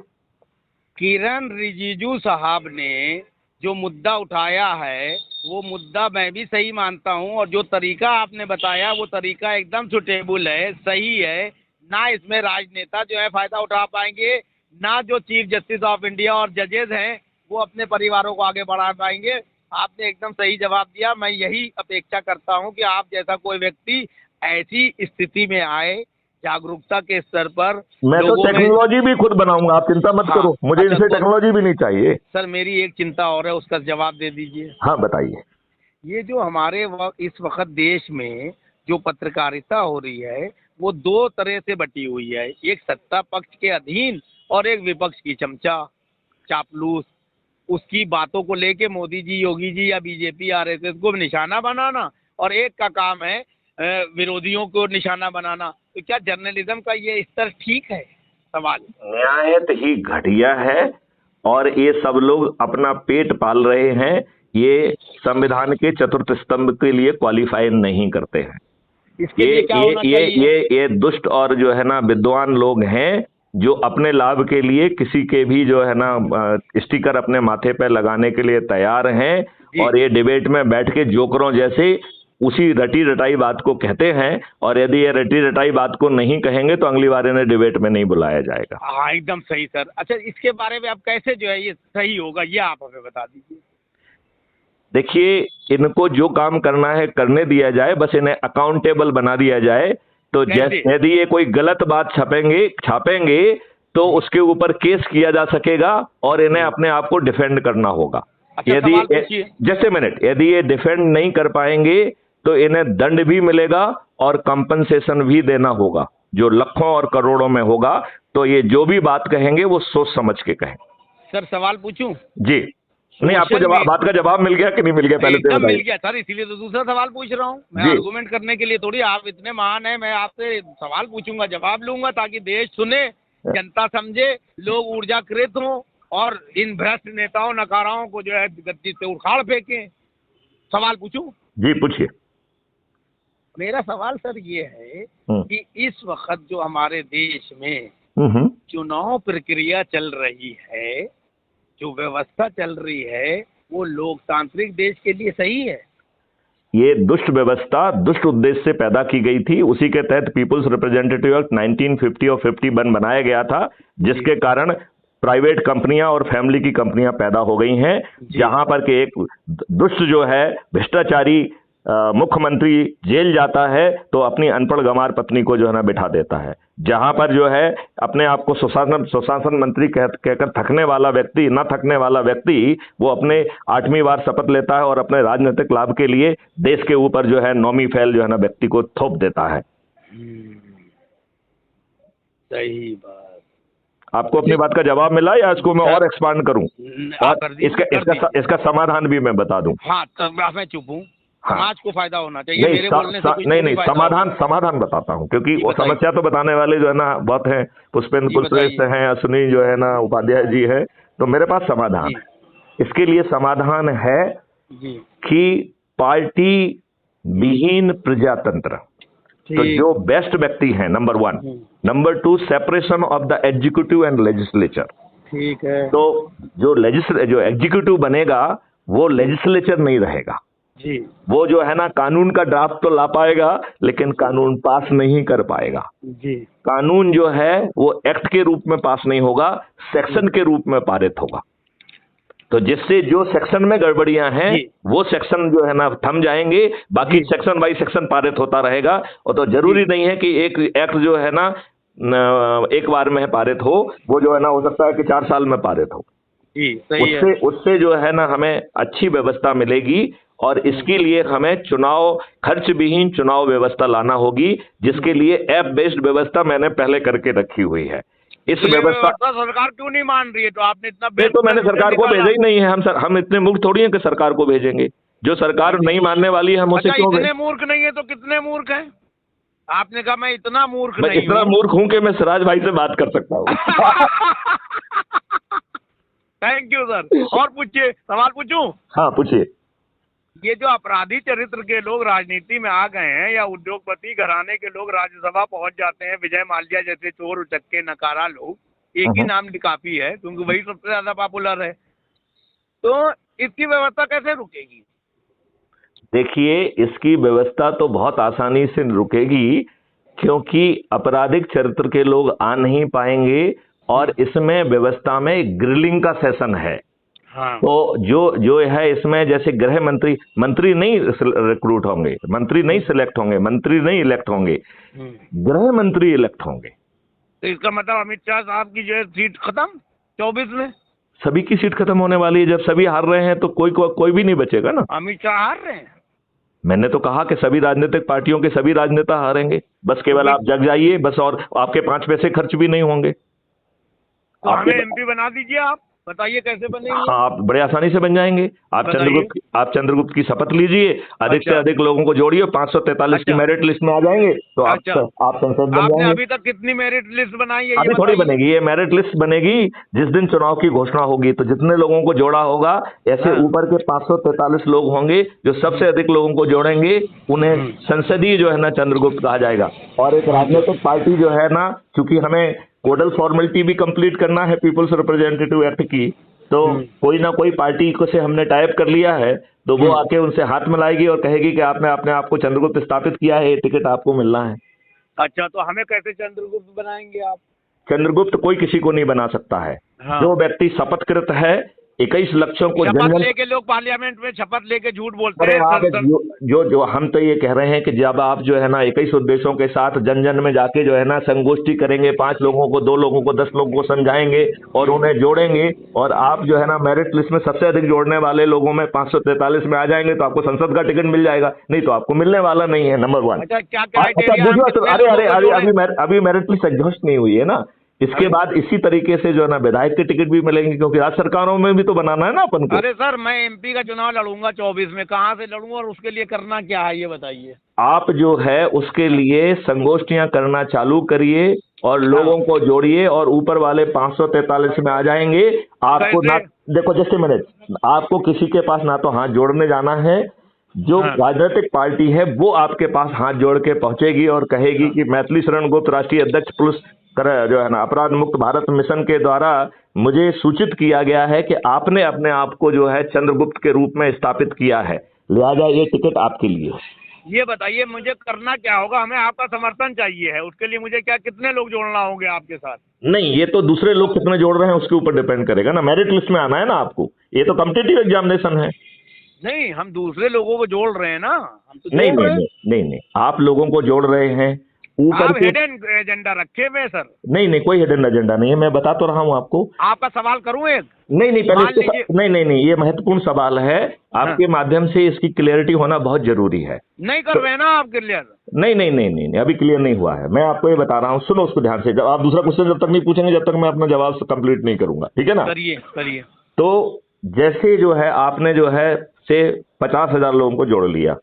किरण रिजिजू साहब ने जो मुद्दा उठाया है वो मुद्दा मैं भी सही मानता हूँ, और जो तरीका आपने बताया वो तरीका एकदम सुटेबल है, सही है। ना इसमें राजनेता जो है फायदा उठा पाएंगे, ना जो चीफ जस्टिस ऑफ इंडिया और जजेस हैं वो अपने परिवारों को आगे बढ़ा पाएंगे। आपने एकदम सही जवाब दिया। मैं यही अपेक्षा करता हूँ कि आप जैसा कोई व्यक्ति ऐसी स्थिति में आए, जागरूकता के स्तर पर मैं तो लोगों में। टेक्नोलॉजी भी खुद बनाऊंगा, आप चिंता मत हाँ, करो, मुझे अच्छा, इनसे तो टेक्नोलॉजी भी नहीं चाहिए। सर मेरी एक चिंता और है, उसका जवाब दे दीजिए। हाँ बताइए। ये जो हमारे इस वक्त देश में जो पत्रकारिता हो रही है वो दो तरह से बटी हुई है, एक सत्ता पक्ष के अधीन और एक विपक्ष की चमचा चापलूस। उसकी बातों को लेके मोदी जी, योगी जी या बीजेपी, आरएसएस को निशाना बनाना, और एक का काम है विरोधियों को निशाना बनाना। तो क्या जर्नलिज्म का ये स्तर ठीक है? सवाल। न्यायत ही घटिया है और ये सब लोग अपना पेट पाल रहे हैं, ये संविधान के चतुर्थ स्तंभ के लिए क्वालिफाई नहीं करते हैं। इसके लिए क्या होना चाहिए? ये दुष्ट और जो है ना विद्वान लोग हैं जो अपने लाभ के लिए किसी के भी जो है ना स्टिकर अपने माथे पे लगाने के लिए तैयार हैं, और ये डिबेट में बैठ के जोकरों जैसे उसी रटी रटाई बात को कहते हैं, और यदि ये रटी रटाई बात को नहीं कहेंगे तो अगली बार इन्हें डिबेट में नहीं बुलाया जाएगा। हाँ एकदम सही सर। अच्छा, इसके बारे में आप कैसे जो है ये सही होगा, ये आप हमें बता दीजिए। देखिए, इनको जो काम करना है करने दिया जाए, बस इन्हें अकाउंटेबल बना दिया जाए। तो जैसे यदि ये कोई गलत बात छापेंगे तो उसके ऊपर केस किया जा सकेगा और इन्हें अपने आप को डिफेंड करना होगा। अच्छा, जैसे मिनट, यदि ये डिफेंड नहीं कर पाएंगे तो इन्हें दंड भी मिलेगा और कंपनसेशन भी देना होगा, जो लाखों और करोड़ों में होगा। तो ये जो भी बात कहेंगे वो सोच समझ के कहें। सर सवाल पूछूं? जी। नहीं, आपको बात का जवाब मिल गया कि नहीं मिल गया? पहले तो मिल गया सर, इसीलिए तो दूसरा सवाल पूछ रहा हूँ मैं। आर्गुमेंट करने के लिए थोड़ी, आप इतने महान हैं, मैं आपसे सवाल पूछूंगा, जवाब लूंगा, ताकि देश सुने, जनता समझे, लोग ऊर्जाकृत हों और इन भ्रष्ट नेताओं नकाराओं को जो है गद्दी से उखाड़ फेंकें। सवाल पूछूं? जी पूछिए। मेरा सवाल सर ये है कि इस वक्त जो हमारे देश में चुनाव प्रक्रिया चल रही है, जो व्यवस्था चल रही है, वो लोकतांत्रिक देश के लिए सही है? ये दुष्ट व्यवस्था दुष्ट उद्देश्य से पैदा की गई थी। उसी के तहत पीपुल्स रिप्रेजेंटेटिव एक्ट 1950 और 51 बनाया गया था, जिसके कारण प्राइवेट कंपनियां और फैमिली की कंपनियां पैदा हो गई हैं, जहां पर के एक दुष्ट जो है भ्रष्टाचारी मुख्यमंत्री जेल जाता है तो अपनी अनपढ़ गंवार पत्नी को जो है ना बिठा देता है। जहां पर जो है अपने आप को सुशासन मंत्री कहकर थकने वाला व्यक्ति, न थकने वाला व्यक्ति, वो अपने 8वीं बार शपथ लेता है और अपने राजनीतिक लाभ के लिए देश के ऊपर जो है नौमी फैल जो है ना व्यक्ति को थोप देता है। सही बात। आपको अपनी बात का जवाब मिला या इसको मैं और एक्सपांड करूं? इसका समाधान भी मैं बता दूं। हाँ, तो मैं चुप हूं। समाज को फायदा होना चाहिए, मेरे बोलने से कुछ नहीं, समाधान बताता हूं, क्योंकि वो समस्या तो बताने वाले जो है ना बहुत हैं, पुष्पेंद्र कुलश्रेष्ठ हैं, अश्विनी जो है ना उपाध्याय जी है, तो मेरे पास समाधान है। इसके लिए समाधान है कि पार्टी विहीन प्रजातंत्र। तो जो बेस्ट व्यक्ति है, number 1, number 2, separation of the executive and legislature. ठीक है। तो जो एग्जीक्यूटिव बनेगा वो लेजिस्लेचर नहीं रहेगा जी। वो जो है ना कानून का ड्राफ्ट तो ला पाएगा लेकिन कानून पास नहीं कर पाएगा जी। कानून जो है वो एक्ट के रूप में पास नहीं होगा, सेक्शन के रूप में पारित होगा। तो जिससे जो सेक्शन में गड़बड़ियां हैं वो सेक्शन जो है ना थम जाएंगे, बाकी सेक्शन बाई सेक्शन पारित होता रहेगा। और तो जरूरी नहीं है कि एक एक्ट जो है ना एक बार में पारित हो, वो जो है ना हो सकता है कि 4 साल में पारित हो। उससे जो है ना हमें अच्छी व्यवस्था मिलेगी। और इसके लिए हमें खर्च विहीन चुनाव व्यवस्था लाना होगी, जिसके लिए ऐप बेस्ड व्यवस्था मैंने पहले करके रखी हुई है। इस व्यवस्था सरकार क्यों नहीं मान रही है? तो आपने इतना तो मैंने सरकार को भेजा ही नहीं है। हम इतने मूर्ख थोड़ी हैं कि सरकार को भेजेंगे। जो सरकार नहीं मानने वाली है हम उसे क्यों? इतने मूर्ख नहीं है तो कितने मूर्ख हैं? आपने कहा मैं इतना मूर्ख नहीं हूं। इतना मूर्ख हूं कि मैं सिराज भाई से बात कर सकता हूँ। Thank you sir. और पूछिए, सवाल पूछूं? हाँ पूछिए। ये जो अपराधी चरित्र के लोग राजनीति में आ गए हैं, या उद्योगपति घराने के लोग राज्यसभा पहुंच जाते हैं, विजय माल्या जैसे चोर उचक्के नकारा लोग, एक ही नाम काफी है क्योंकि वही सबसे ज्यादा पॉपुलर है। तो इसकी व्यवस्था कैसे रुकेगी? देखिए, इसकी व्यवस्था तो बहुत आसानी से रुकेगी, क्योंकि आपराधिक चरित्र के लोग आ नहीं पाएंगे और इसमें व्यवस्था में ग्रिलिंग का सेशन है। हाँ। तो जो जो है इसमें, जैसे गृह मंत्री, मंत्री नहीं रिक्रूट होंगे, मंत्री नहीं सिलेक्ट होंगे, मंत्री नहीं इलेक्ट होंगे, गृह मंत्री इलेक्ट होंगे। तो इसका मतलब अमित शाह साहब की जो है सीट खत्म 24 में? सभी की सीट खत्म होने वाली है। जब सभी हार रहे हैं तो कोई भी नहीं बचेगा ना। अमित शाह हार रहे हैं? मैंने तो कहा कि सभी राजनीतिक पार्टियों के सभी राजनेता हारेंगे, बस केवल आप जग जाइए बस, और आपके 5 पैसे खर्च भी नहीं होंगे। तो हमें एमपी बना दीजिए, आप बताइए कैसे बनेंगे? हाँ, आप बड़े आसानी से बन जाएंगे। आप चंद्रगुप्त की शपथ लीजिए, अधिक से अधिक लोगों को जोड़िए, 543 की मेरिट लिस्ट में आ जाएंगे तो आप संसद बन आपने जाएंगे। अभी तक कितनी मेरिट लिस्ट बनाई है? अभी थोड़ी बनेगी ये मेरिट लिस्ट, बनेगी जिस दिन चुनाव की घोषणा होगी। तो जितने लोगों को जोड़ा होगा, ऐसे ऊपर के 543 लोग होंगे, जो सबसे अधिक लोगों को जोड़ेंगे उन्हें संसदीय जो है ना चंद्रगुप्त कहा जाएगा। और एक राजनीतिक पार्टी जो है ना, चूंकि हमें कोडल फॉर्मेलिटी भी कंप्लीट करना है पीपल्स रिप्रेजेंटेटिव एक्ट की, तो कोई ना कोई पार्टी को से हमने टाइप कर लिया है, तो वो आके उनसे हाथ मिलाएगी और कहेगी कि आपने अपने आप को चंद्रगुप्त स्थापित किया है, ये टिकट आपको मिलना है। अच्छा, तो हमें कैसे चंद्रगुप्त बनाएंगे आप? चंद्रगुप्त कोई किसी को नहीं बना सकता है। हाँ। जो व्यक्ति शपथकृत है, 21 लक्षों को शपथ लेके लोग पार्लियामेंट में शपथ लेके झूठ बोलते हैं। जो हम तो ये कह रहे हैं कि जब आप जो है ना 21 उद्देश्यों के साथ जन जन में जाके जो है ना संगोष्ठी करेंगे, 5 लोगों को, 2 लोगों को, 10 लोगों को समझाएंगे और उन्हें जोड़ेंगे, और आप जो है ना मेरिट लिस्ट में सबसे अधिक जोड़ने वाले लोगों में 543 में आ जाएंगे, तो आपको संसद का टिकट मिल जाएगा। नहीं तो आपको मिलने वाला नहीं है, नंबर 1। अभी मेरिट लिस्ट एग्जॉस्ट नहीं हुई है ना। इसके बाद इसी तरीके से जो है ना विधायक के टिकट भी मिलेंगे, क्योंकि राज्य सरकारों में भी तो बनाना है ना अपन को। अरे सर, मैं एमपी का चुनाव लड़ूंगा 24 में, कहाँ से लड़ूंगा और उसके लिए करना क्या है ये बताइए। आप जो है उसके लिए संगोष्ठियां करना चालू करिए और लोगों को जोड़िए, और ऊपर वाले 543 में आ जाएंगे। आपको ना, देखो जैसे मैंने, आपको किसी के पास ना तो हाथ जोड़ने जाना है, जो राजनीतिक पार्टी है वो आपके पास हाथ जोड़ के पहुंचेगी और कहेगी कि मैथिली शरण गुप्त राष्ट्रीय अध्यक्ष पुलिस जो है ना अपराध मुक्त भारत मिशन के द्वारा मुझे सूचित किया गया है कि आपने अपने आप को जो है चंद्रगुप्त के रूप में स्थापित किया है, लिहाजा ये टिकट आपके लिए। ये बताइए मुझे करना क्या होगा? हमें आपका समर्थन चाहिए है, उसके लिए मुझे क्या, कितने लोग जोड़ना होंगे आपके साथ? नहीं, ये तो दूसरे लोग कितने जोड़ रहे हैं उसके ऊपर डिपेंड करेगा ना। मेरिट लिस्ट में आना है ना आपको, ये तो कॉम्पिटिटिव एग्जामिनेशन है। नहीं, हम दूसरे लोगों को जोड़ रहे हैं ना, हम तो नहीं, आप लोगों को जोड़ रहे हैं ऊपर के। हिडन एजेंडा रखे हुए सर? नहीं, कोई हिडन एजेंडा नहीं है, मैं बता तो रहा हूँ आपको। आपका सवाल करूं एक? नहीं, पहले नहीं, ये महत्वपूर्ण सवाल है, आपके माध्यम से इसकी क्लियरिटी होना बहुत जरूरी है। नहीं कर रहे ना आप क्लियर? नहीं, अभी क्लियर नहीं हुआ है, मैं आपको ये बता रहा हूँ, सुनो उसको ध्यान से। जब आप दूसरा क्वेश्चन जब तक नहीं पूछेंगे, जब तक मैं अपना जवाब कंप्लीट नहीं करूंगा, ठीक है ना? करिए। तो जैसे जो है आपने जो है से 50,000 लोगों को जोड़ लिया,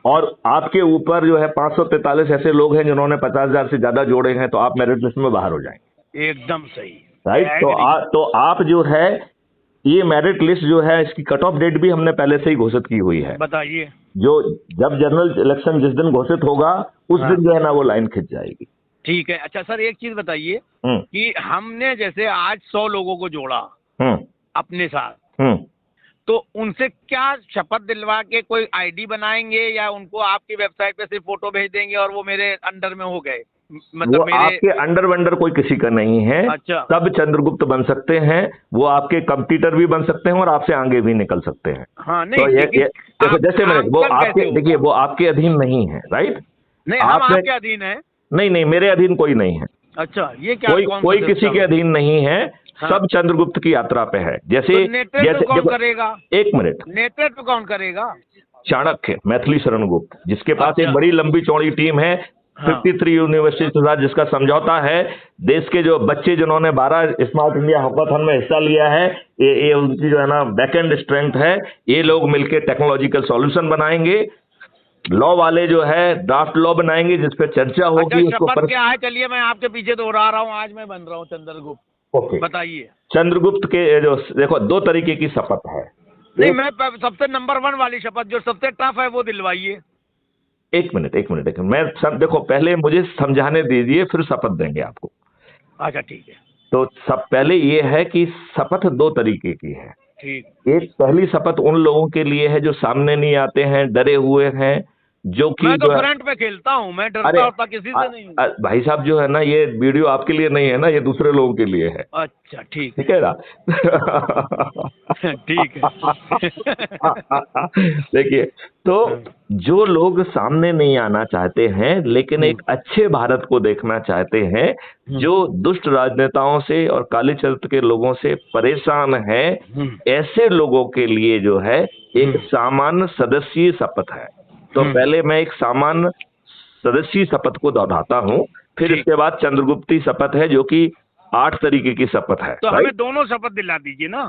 और आपके ऊपर जो है 543 ऐसे लोग हैं जिन्होंने 50,000 से ज्यादा जोड़े हैं, तो आप मेरिट लिस्ट में बाहर हो जाएंगे। एकदम सही, राइट। तो आप जो है ये मेरिट लिस्ट जो है, इसकी कट ऑफ डेट भी हमने पहले से ही घोषित की हुई है। बताइए। जब जनरल इलेक्शन जिस दिन घोषित होगा उस दिन जो है ना वो लाइन खिंच जाएगी। ठीक है। अच्छा सर, एक चीज बताइए कि हमने जैसे आज 100 लोगों को जोड़ा अपने साथ, तो उनसे क्या शपथ दिलवा के कोई आईडी बनाएंगे, या उनको आपकी वेबसाइट पे सिर्फ फोटो भेज देंगे और वो मेरे अंडर में हो गए? मतलब मेरे आपके अंडर वंडर कोई किसी का नहीं है। अच्छा। सब चंद्रगुप्त बन सकते हैं, वो आपके कंप्यूटर भी बन सकते हैं और आपसे आगे भी निकल सकते हैं। हाँ, नहीं, तो देखो जैसे मैंने वो आपके, देखिए वो आपके अधीन नहीं है, राइट? नहीं, हम आपके अधीन है। नहीं, मेरे अधीन कोई नहीं है। अच्छा, ये क्या? कोई किसी के अधीन नहीं है। हाँ। सब चंद्रगुप्त की यात्रा पे है। जैसे तो नेतृत्व कौन करेगा? एक मिनट, नेतृत्व कौन करेगा? चाणक्य, मैथिली शरण गुप्त, जिसके पास एक बड़ी लंबी चौड़ी टीम है। 53 यूनिवर्सिटी के साथ जिसका समझौता है। देश के जो बच्चे जिन्होंने 12 स्मार्ट इंडिया हैकाथॉन में हिस्सा लिया है, ये उनकी जो है ना बैकएंड स्ट्रेंथ है। ये लोग मिलकर टेक्नोलॉजिकल सॉल्यूशन बनाएंगे। लॉ वाले जो है ड्राफ्ट लॉ बनाएंगे जिस पर चर्चा होगी। शपथ क्या है? चलिए मैं आपके पीछे दोहरा रहा हूँ, आज मैं बन रहा हूँ चंद्रगुप्त। ओके, बताइए। चंद्रगुप्त के जो देखो 2 तरीके की शपथ है। नहीं, मैं सबसे नंबर 1 वाली शपथ जो सबसे टफ है वो दिलवाइए। एक मिनट, मैं देखो पहले मुझे समझाने दीजिए, फिर शपथ देंगे आपको। अच्छा ठीक है। तो सब पहले ये है कि शपथ 2 तरीके की है। ठीक। एक पहली शपथ उन लोगों के लिए है जो सामने नहीं आते हैं, डरे हुए हैं, जो कि मैं तो जो है, फ्रंट पे खेलता हूँ, मैं अरे डरता होता किसी से नहीं हूँ। भाई साहब जो है ना, ये वीडियो आपके लिए नहीं है ना, ये दूसरे लोगों के लिए है। अच्छा ठीक ठीक है ना? है। ठीक है। देखिए, तो जो लोग सामने नहीं आना चाहते हैं लेकिन एक अच्छे भारत को देखना चाहते हैं, जो दुष्ट राजनेताओं से और काले चरित्र के लोगों से परेशान हैं, ऐसे लोगों के लिए जो है एक सामान्य सदस्यीय शपथ है। तो पहले मैं एक सामान्य सदस्यीय शपथ को दोहराता हूं, फिर इसके बाद चंद्रगुप्ती शपथ है जो कि 8 तरीके की शपथ है। तो हमें राइट? दोनों शपथ दिला दीजिए ना।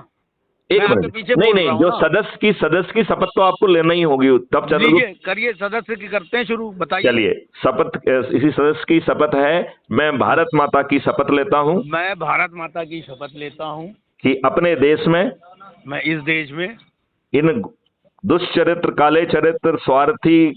एक मैं आपके मिनट, पीछे नहीं बोल नहीं, रहा हूँ जो ना। सदस्य की शपथ तो आपको लेना ही होगी, तब चंद्रगुप्त। लीजिए, करिए, सदस्य की करते हैं शुरू, बताइए। चलिए, शपथ, इसी सदस्य की शपथ है। मैं भारत माता की शपथ लेता हूं मैं भारत माता की शपथ लेता हूँ कि अपने देश में मैं इस देश में इन दुष्चरित्र, काले चरित्र, स्वार्थी इन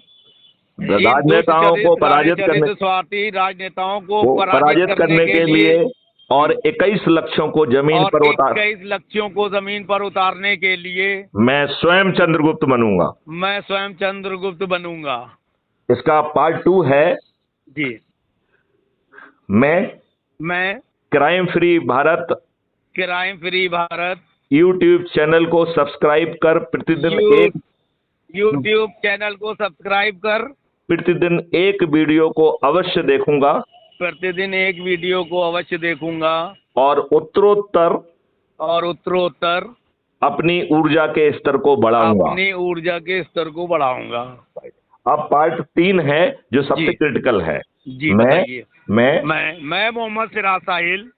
दुष्ट राजनेताओं को चरित्र, काले पराजित करने चरित्र, स्वार्थी राजनेताओं को को पराजित करने के लिए और 21 लक्ष्यों को जमीन और पर उतार 21 लक्ष्यों को जमीन पर उतारने के लिए मैं स्वयं चंद्रगुप्त बनूंगा। मैं स्वयं चंद्रगुप्त बनूंगा। इसका पार्ट 2 है। जी। मैं crime free Bharat crime free Bharat YouTube channel को सब्सक्राइब कर प्रतिदिन यूट्यूब चैनल को सब्सक्राइब कर प्रतिदिन एक वीडियो को अवश्य देखूंगा प्रतिदिन एक वीडियो को अवश्य देखूंगा और उत्तरोत्तर अपनी ऊर्जा के स्तर को बढ़ाऊंगा। अपनी ऊर्जा के स्तर को बढ़ाऊंगा। अब पार्ट 3 है जो सबसे क्रिटिकल है। जी, बताइए। मैं Mohammed Siraj Sahil.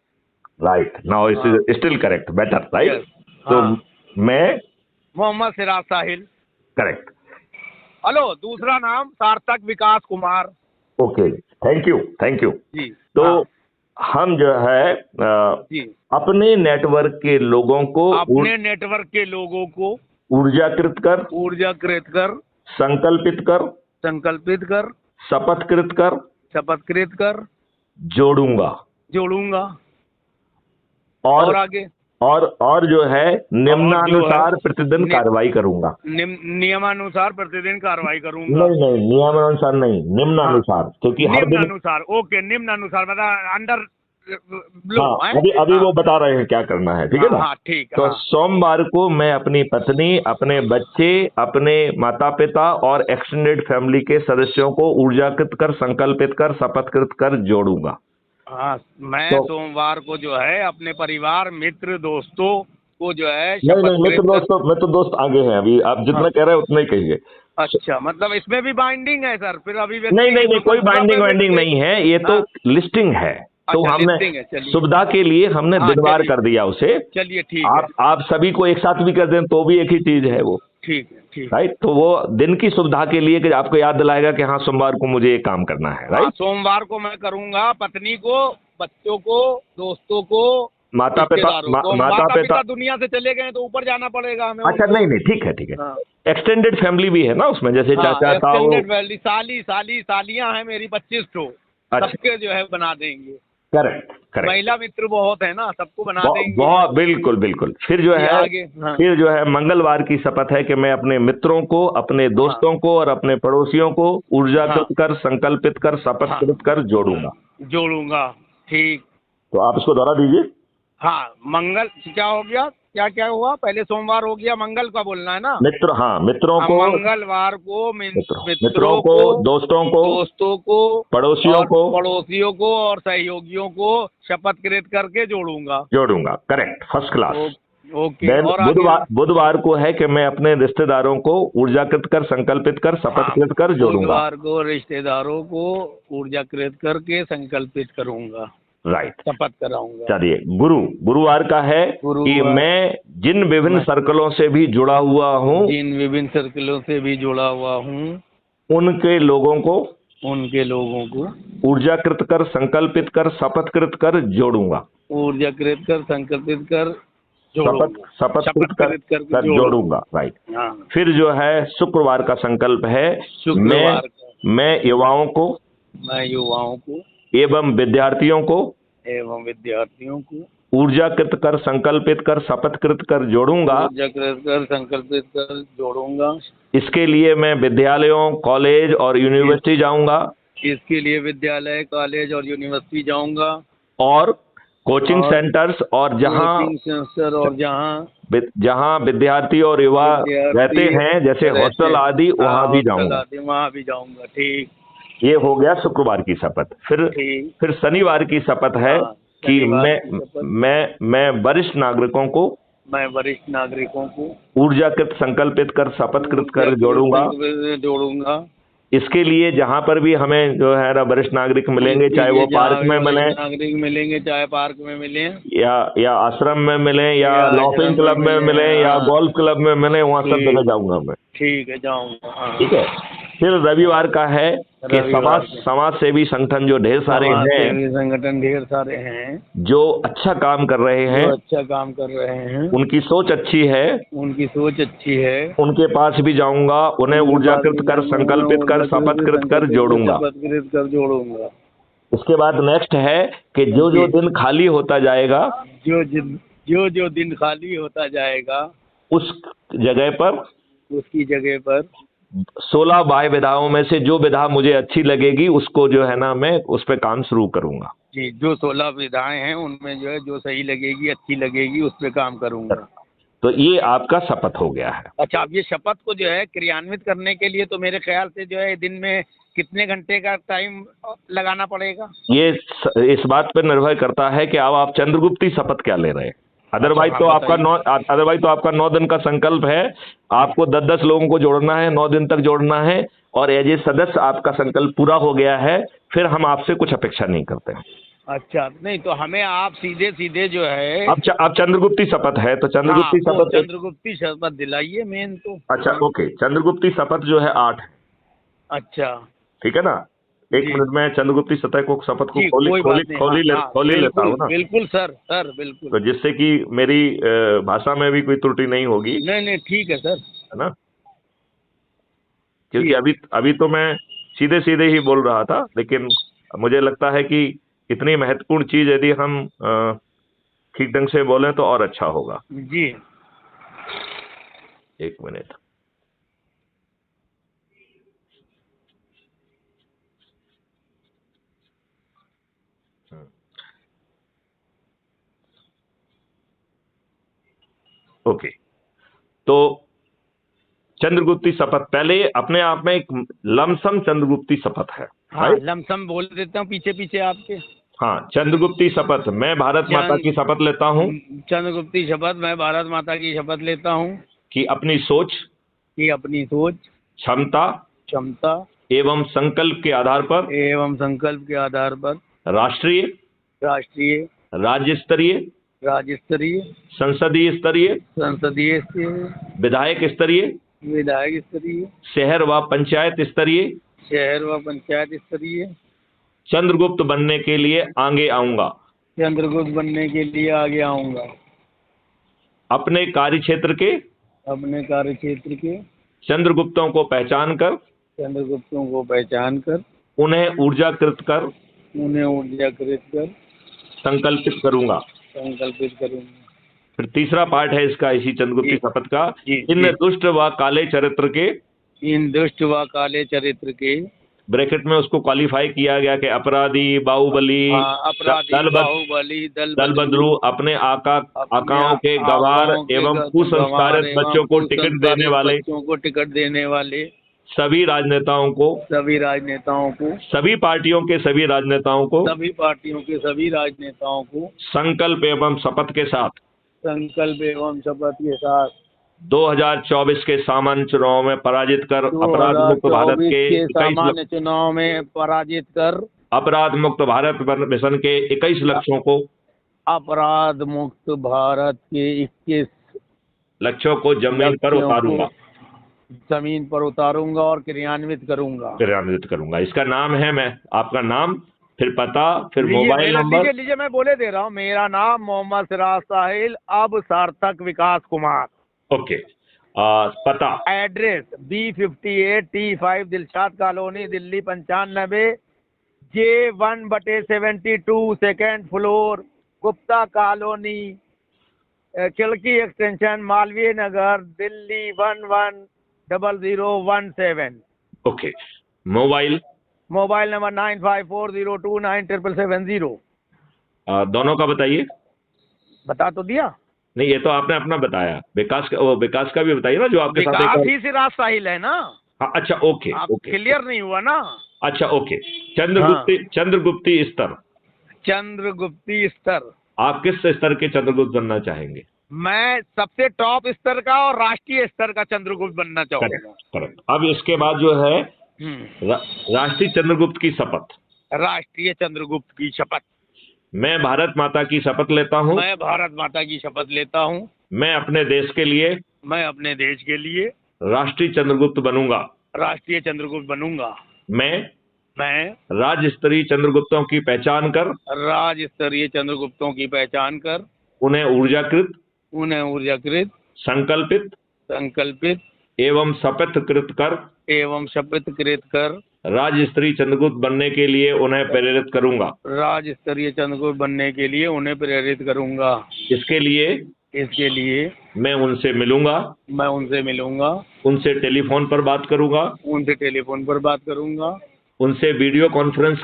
Right, now it still correct, better, right? तो मैं मोहम्मद सिराज साहिल। करेक्ट। हेलो, दूसरा नाम Sarthak Vikas Kumar. Okay, thank you जी। तो हम जो है अपने नेटवर्क के लोगों को ऊर्जाकृत कर संकल्पित कर शपथकृत कर जोड़ूंगा और आगे और जो है निम्नानुसार प्रतिदिन कार्रवाई करूंगा। नियमानुसार प्रतिदिन कार्रवाई करूंगा। नहीं, नियमानुसार नहीं, निम्नानुसार, क्योंकि हर दिन निम्नानुसार। ओके, निम्नानुसार मतलब अंडर अभी वो बता रहे हैं क्या करना है, ठीक है ना? ठीक। तो सोमवार को मैं अपनी पत्नी, अपने बच्चे, अपने माता पिता और एक्सटेंडेड फैमिली के सदस्यों को ऊर्जाकृत कर, संकल्पित कर, शपथकृत कर जोड़ूंगा। मैं सोमवार को जो है अपने परिवार, मित्र, दोस्तों को जो है नहीं, मित्र दोस्त आगे हैं, अभी आप जितना कह रहे हैं उतना ही कहिए। अच्छा, मतलब इसमें भी बाइंडिंग है सर? फिर अभी नहीं, कोई बाइंडिंग नहीं है, ये तो लिस्टिंग है। तो हमने सुविधा के लिए हमने दिनवार कर दिया उसे। चलिए, ठीक है। आप सभी को एक साथ भी कर दें तो भी एक ही चीज है वो। ठीक है। राइट, तो वो दिन की सुविधा के लिए कि आपको याद दिलाएगा कि हाँ सोमवार को मुझे ये काम करना है। राइट, सोमवार को मैं करूंगा पत्नी को, बच्चों को, दोस्तों को, माता पिता दुनिया से चले गए तो ऊपर जाना पड़ेगा हमें। अच्छा, नहीं, ठीक है। एक्सटेंडेड फैमिली भी है ना उसमें, जैसे चाचा, ताऊ, सालियां हैं मेरी 25 तो सबके जो है बना देंगे। करेक्ट। महिला मित्र बहुत है ना, सबको बना देंगे। बहुत, बिल्कुल। फिर जो है मंगलवार की शपथ है कि मैं अपने मित्रों को, अपने दोस्तों को और अपने पड़ोसियों को ऊर्जाकृत कर, संकल्पित कर, शपथकृत कर जोड़ूंगा। ठीक, तो आप इसको दोहरा दीजिए। मंगल क्या हो गया, क्या हुआ? पहले सोमवार हो गया, मंगल का बोलना है ना? मित्रों को, मंगलवार को मित्रों को, दोस्तों को, पड़ोसियों को और सहयोगियों को शपथकृत करके जोड़ूंगा। Correct, first class. ओके। और बुधवार को है कि मैं अपने रिश्तेदारों को ऊर्जाकृत कर, संकल्पित कर, शपथकृत कर जोड़ूंगा। बुधवार को रिश्तेदारों को ऊर्जाकृत करके संकल्पित करूंगा। राइट, शपथ कराऊंगा। चलिए, गुरुवार का है कि मैं जिन विभिन्न सर्कलों से भी जुड़ा हुआ हूँ उनके लोगों को ऊर्जाकृत कर, संकल्पित कर, शपथकृत कर जोड़ूंगा। शपथकृत कर जोड़ूंगा। राइट। फिर जो है शुक्रवार का संकल्प है, मैं युवाओं को एवं विद्यार्थियों को ऊर्जाकृत कर, संकल्पित कर, शपथकृत कर जोड़ूंगा। ऊर्जाकृत कर, संकल्पित कर जोड़ूंगा। इसके लिए मैं विद्यालयों, कॉलेज और यूनिवर्सिटी जाऊंगा इसके लिए विद्यालय, कॉलेज और यूनिवर्सिटी जाऊंगा। और कोचिंग और सेंटर्स और कोचिंग सेंटर और जहां विद्यार्थी और युवा रहते हैं, जैसे हॉस्टल आदि, वहां भी जाऊंगा। वहाँ भी जाऊंगा। ठीक। ये हो गया शुक्रवार की शपथ। ठीक। फिर शनिवार की शपथ है कि मैं वरिष्ठ नागरिकों को ऊर्जाकृत, संकल्पित कर, शपथकृत कर जोड़ूंगा। इसके लिए जहां पर भी हमें जो है ना वरिष्ठ नागरिक मिलेंगे, चाहे वो पार्क में मिले, चाहे पार्क में मिले, या आश्रम में मिले, या लाफिंग क्लब में मिले, या गोल्फ क्लब में मिले, वहां सब जगह जाऊंगा मैं। ठीक है, जाऊंगा। हाँ। ठीक है। फिर रविवार का है कि समाज सेवी संगठन जो ढेर सारे हैं, जो अच्छा काम कर रहे हैं, उनकी सोच अच्छी है, उनके पास भी जाऊंगा, उन्हें ऊर्जाकृत कर, संकल्पित कर, शपथकृत कर जोड़ूंगा। उसके बाद नेक्स्ट है कि जो दिन खाली होता जाएगा, जो दिन खाली होता जाएगा, उसकी जगह पर 16 बाह्य विधाओं में से जो विधा मुझे अच्छी लगेगी, उसको जो है ना मैं उस पर काम शुरू करूंगा। जी, जो 16 विधाएं हैं उनमें जो है जो सही लगेगी, अच्छी लगेगी, उस पर काम करूंगा। तो ये आपका शपथ हो गया है। अच्छा, अब ये शपथ को जो है क्रियान्वित करने के लिए तो मेरे ख्याल से जो है दिन में कितने घंटे का टाइम लगाना पड़ेगा? ये इस बात पर निर्भर करता है कि अब आप चंद्रगुप्ती शपथ क्या ले रहे हैं। अदरवाइज तो आपका 9 दिन का संकल्प है, आपको 10-10 लोगों को जोड़ना है, 9 दिन तक जोड़ना है, और एज ए सदस्य आपका संकल्प पूरा हो गया है, फिर हम आपसे कुछ अपेक्षा नहीं करते हैं। अच्छा, नहीं तो हमें आप सीधे जो है अब चंद्रगुप्ती शपथ है तो चंद्रगुप्ती शपथ दिलाइए मेन तो। अच्छा, ओके। चंद्रगुप्ती शपथ जो है 8 है। अच्छा, ठीक है ना। एक मिनट में चंद्रगुप्ती शपथ को खोली लेता हूँ ना। बिल्कुल सर, बिल्कुल। तो जिससे कि मेरी भाषा में भी कोई त्रुटि नहीं होगी। नहीं, ठीक है सर, है ना। क्योंकि अभी तो मैं सीधे ही बोल रहा था, लेकिन मुझे लगता है कि इतनी महत्वपूर्ण चीज यदि हम ठीक ढंग से बोलें तो और अच्छा होगा। जी। एक मिनट। ओके। तो चंद्रगुप्ती शपथ पहले अपने आप में एक लमसम चंद्रगुप्ती शपथ है। हाँ, लमसम बोल देता हूँ पीछे आपके। हाँ, चंद्रगुप्ती शपथ। मैं भारत माता की शपथ लेता हूँ। चंद्रगुप्ती शपथ, मैं भारत माता की शपथ लेता हूँ कि अपनी सोच, क्षमता एवं संकल्प के आधार पर राष्ट्रीय, राज्य स्तरीय, संसदीय स्तरीय, विधायक स्तरीय, शहर व पंचायत स्तरीय, चंद्रगुप्त बनने के लिए आगे आऊंगा। अपने कार्यक्षेत्र के चंद्रगुप्तों को पहचान कर उन्हें ऊर्जाकृत कर संकल्पित करूंगा। फिर तीसरा पार्ट है इसका, इसी चंद्रगुप्ती शपथ का। इन दुष्ट व काले चरित्र के ब्रैकेट में उसको क्वालिफाई किया गया कि अपराधी, बाहुबली, दलबदलू, अपने आकाओं के गवार एवं कुसंस्कारित बच्चों को टिकट देने वाले सभी राजनेताओं को, सभी पार्टियों के सभी राजनेताओं को संकल्प एवं शपथ के साथ 2024 के सामान्य चुनाव में पराजित कर अपराध मुक्त भारत मिशन के 21 लक्ष्यों को, अपराध मुक्त भारत के 21 लक्ष्यों को जमीन पर उतारूंगा और क्रियान्वित करूंगा। इसका नाम है, मैं आपका नाम, फिर पता, फिर मोबाइल नंबर। लीजिए, मैं बोले दे रहा हूँ। मेरा नाम मोहम्मद सिराज साहिल, अब सार्थक विकास कुमार। ओके। पता, address B58 T5 Dilshad colony, Delhi 95, J1/72, 2nd floor, Gupta colony, Khirki extension, Malviya Nagar, Delhi 110017। Okay. Mobile? Mobile number 9540297770। दोनों का बताइए। बता तो दिया। नहीं, ये तो आपने अपना बताया। विकास का भी बताइए ना, जो आपके साथ विकास ही सिराज साहिल है ना। हाँ, अच्छा, ओके आप ओके। क्लियर नहीं हुआ ना। अच्छा, ओके। चंद्रगुप्ती स्तर। चंद्रगुप्ती स्तर। आप किस स्तर के चंद्रगुप्त बनना चाहेंगे? मैं सबसे टॉप स्तर का और राष्ट्रीय स्तर का चंद्रगुप्त बनना करेक्ट चाहूंगा। करेक्ट। अब इसके बाद जो है हम्म। राष्ट्रीय चंद्रगुप्त की शपथ। राष्ट्रीय चंद्रगुप्त की शपथ। मैं भारत माता की शपथ लेता हूँ। मैं भारत माता की शपथ लेता हूँ। मैं अपने देश के लिए मैं अपने देश के लिए राष्ट्रीय चंद्रगुप्त बनूंगा। राष्ट्रीय चंद्रगुप्त बनूंगा। मैं मैं राज्य स्तरीय चंद्रगुप्तों की पहचान कर राज्य स्तरीय चंद्रगुप्तों की पहचान कर उन्हें ऊर्जाकृत, संकल्पित एवं शपथकृत कर राज्य स्तरीय चंद्रगुप्त बनने के लिए उन्हें प्रेरित करूंगा। राज्य स्तरीय चंद्रगुप्त बनने के लिए उन्हें प्रेरित करूंगा। इसके लिए मैं उनसे मिलूंगा। उनसे टेलीफोन पर बात करूंगा। उनसे वीडियो कॉन्फ्रेंस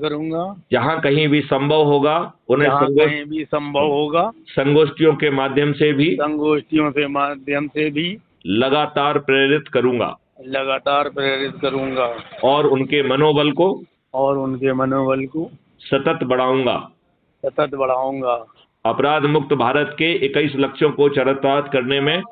करूंगा। जहां कहीं भी संभव होगा उन्हें संगोष्ठियों के माध्यम से भी लगातार प्रेरित करूंगा और उनके मनोबल को सतत बढ़ाऊंगा। अपराध मुक्त भारत के 21 लक्ष्यों को चरितार्थ करने में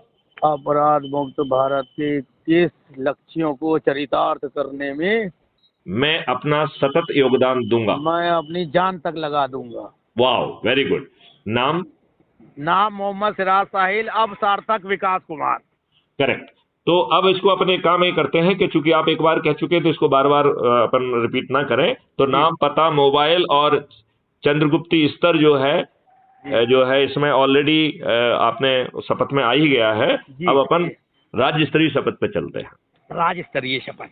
मैं अपना सतत योगदान दूंगा। मैं अपनी जान तक लगा दूंगा। वाह, वेरी गुड। नाम मोहम्मद सिराज साहिल, अब सार्थक विकास कुमार। करेक्ट। तो अब इसको अपने काम ये करते हैं कि चूंकि आप एक बार कह चुके हैं तो इसको बार बार अपन रिपीट ना करें। तो नाम, पता, मोबाइल और चंद्रगुप्ती स्तर जो है इसमें ऑलरेडी आपने शपथ में आ ही गया है। अब अपन राज्य स्तरीय शपथ पे चलते हैं। राज्य स्तरीय शपथ।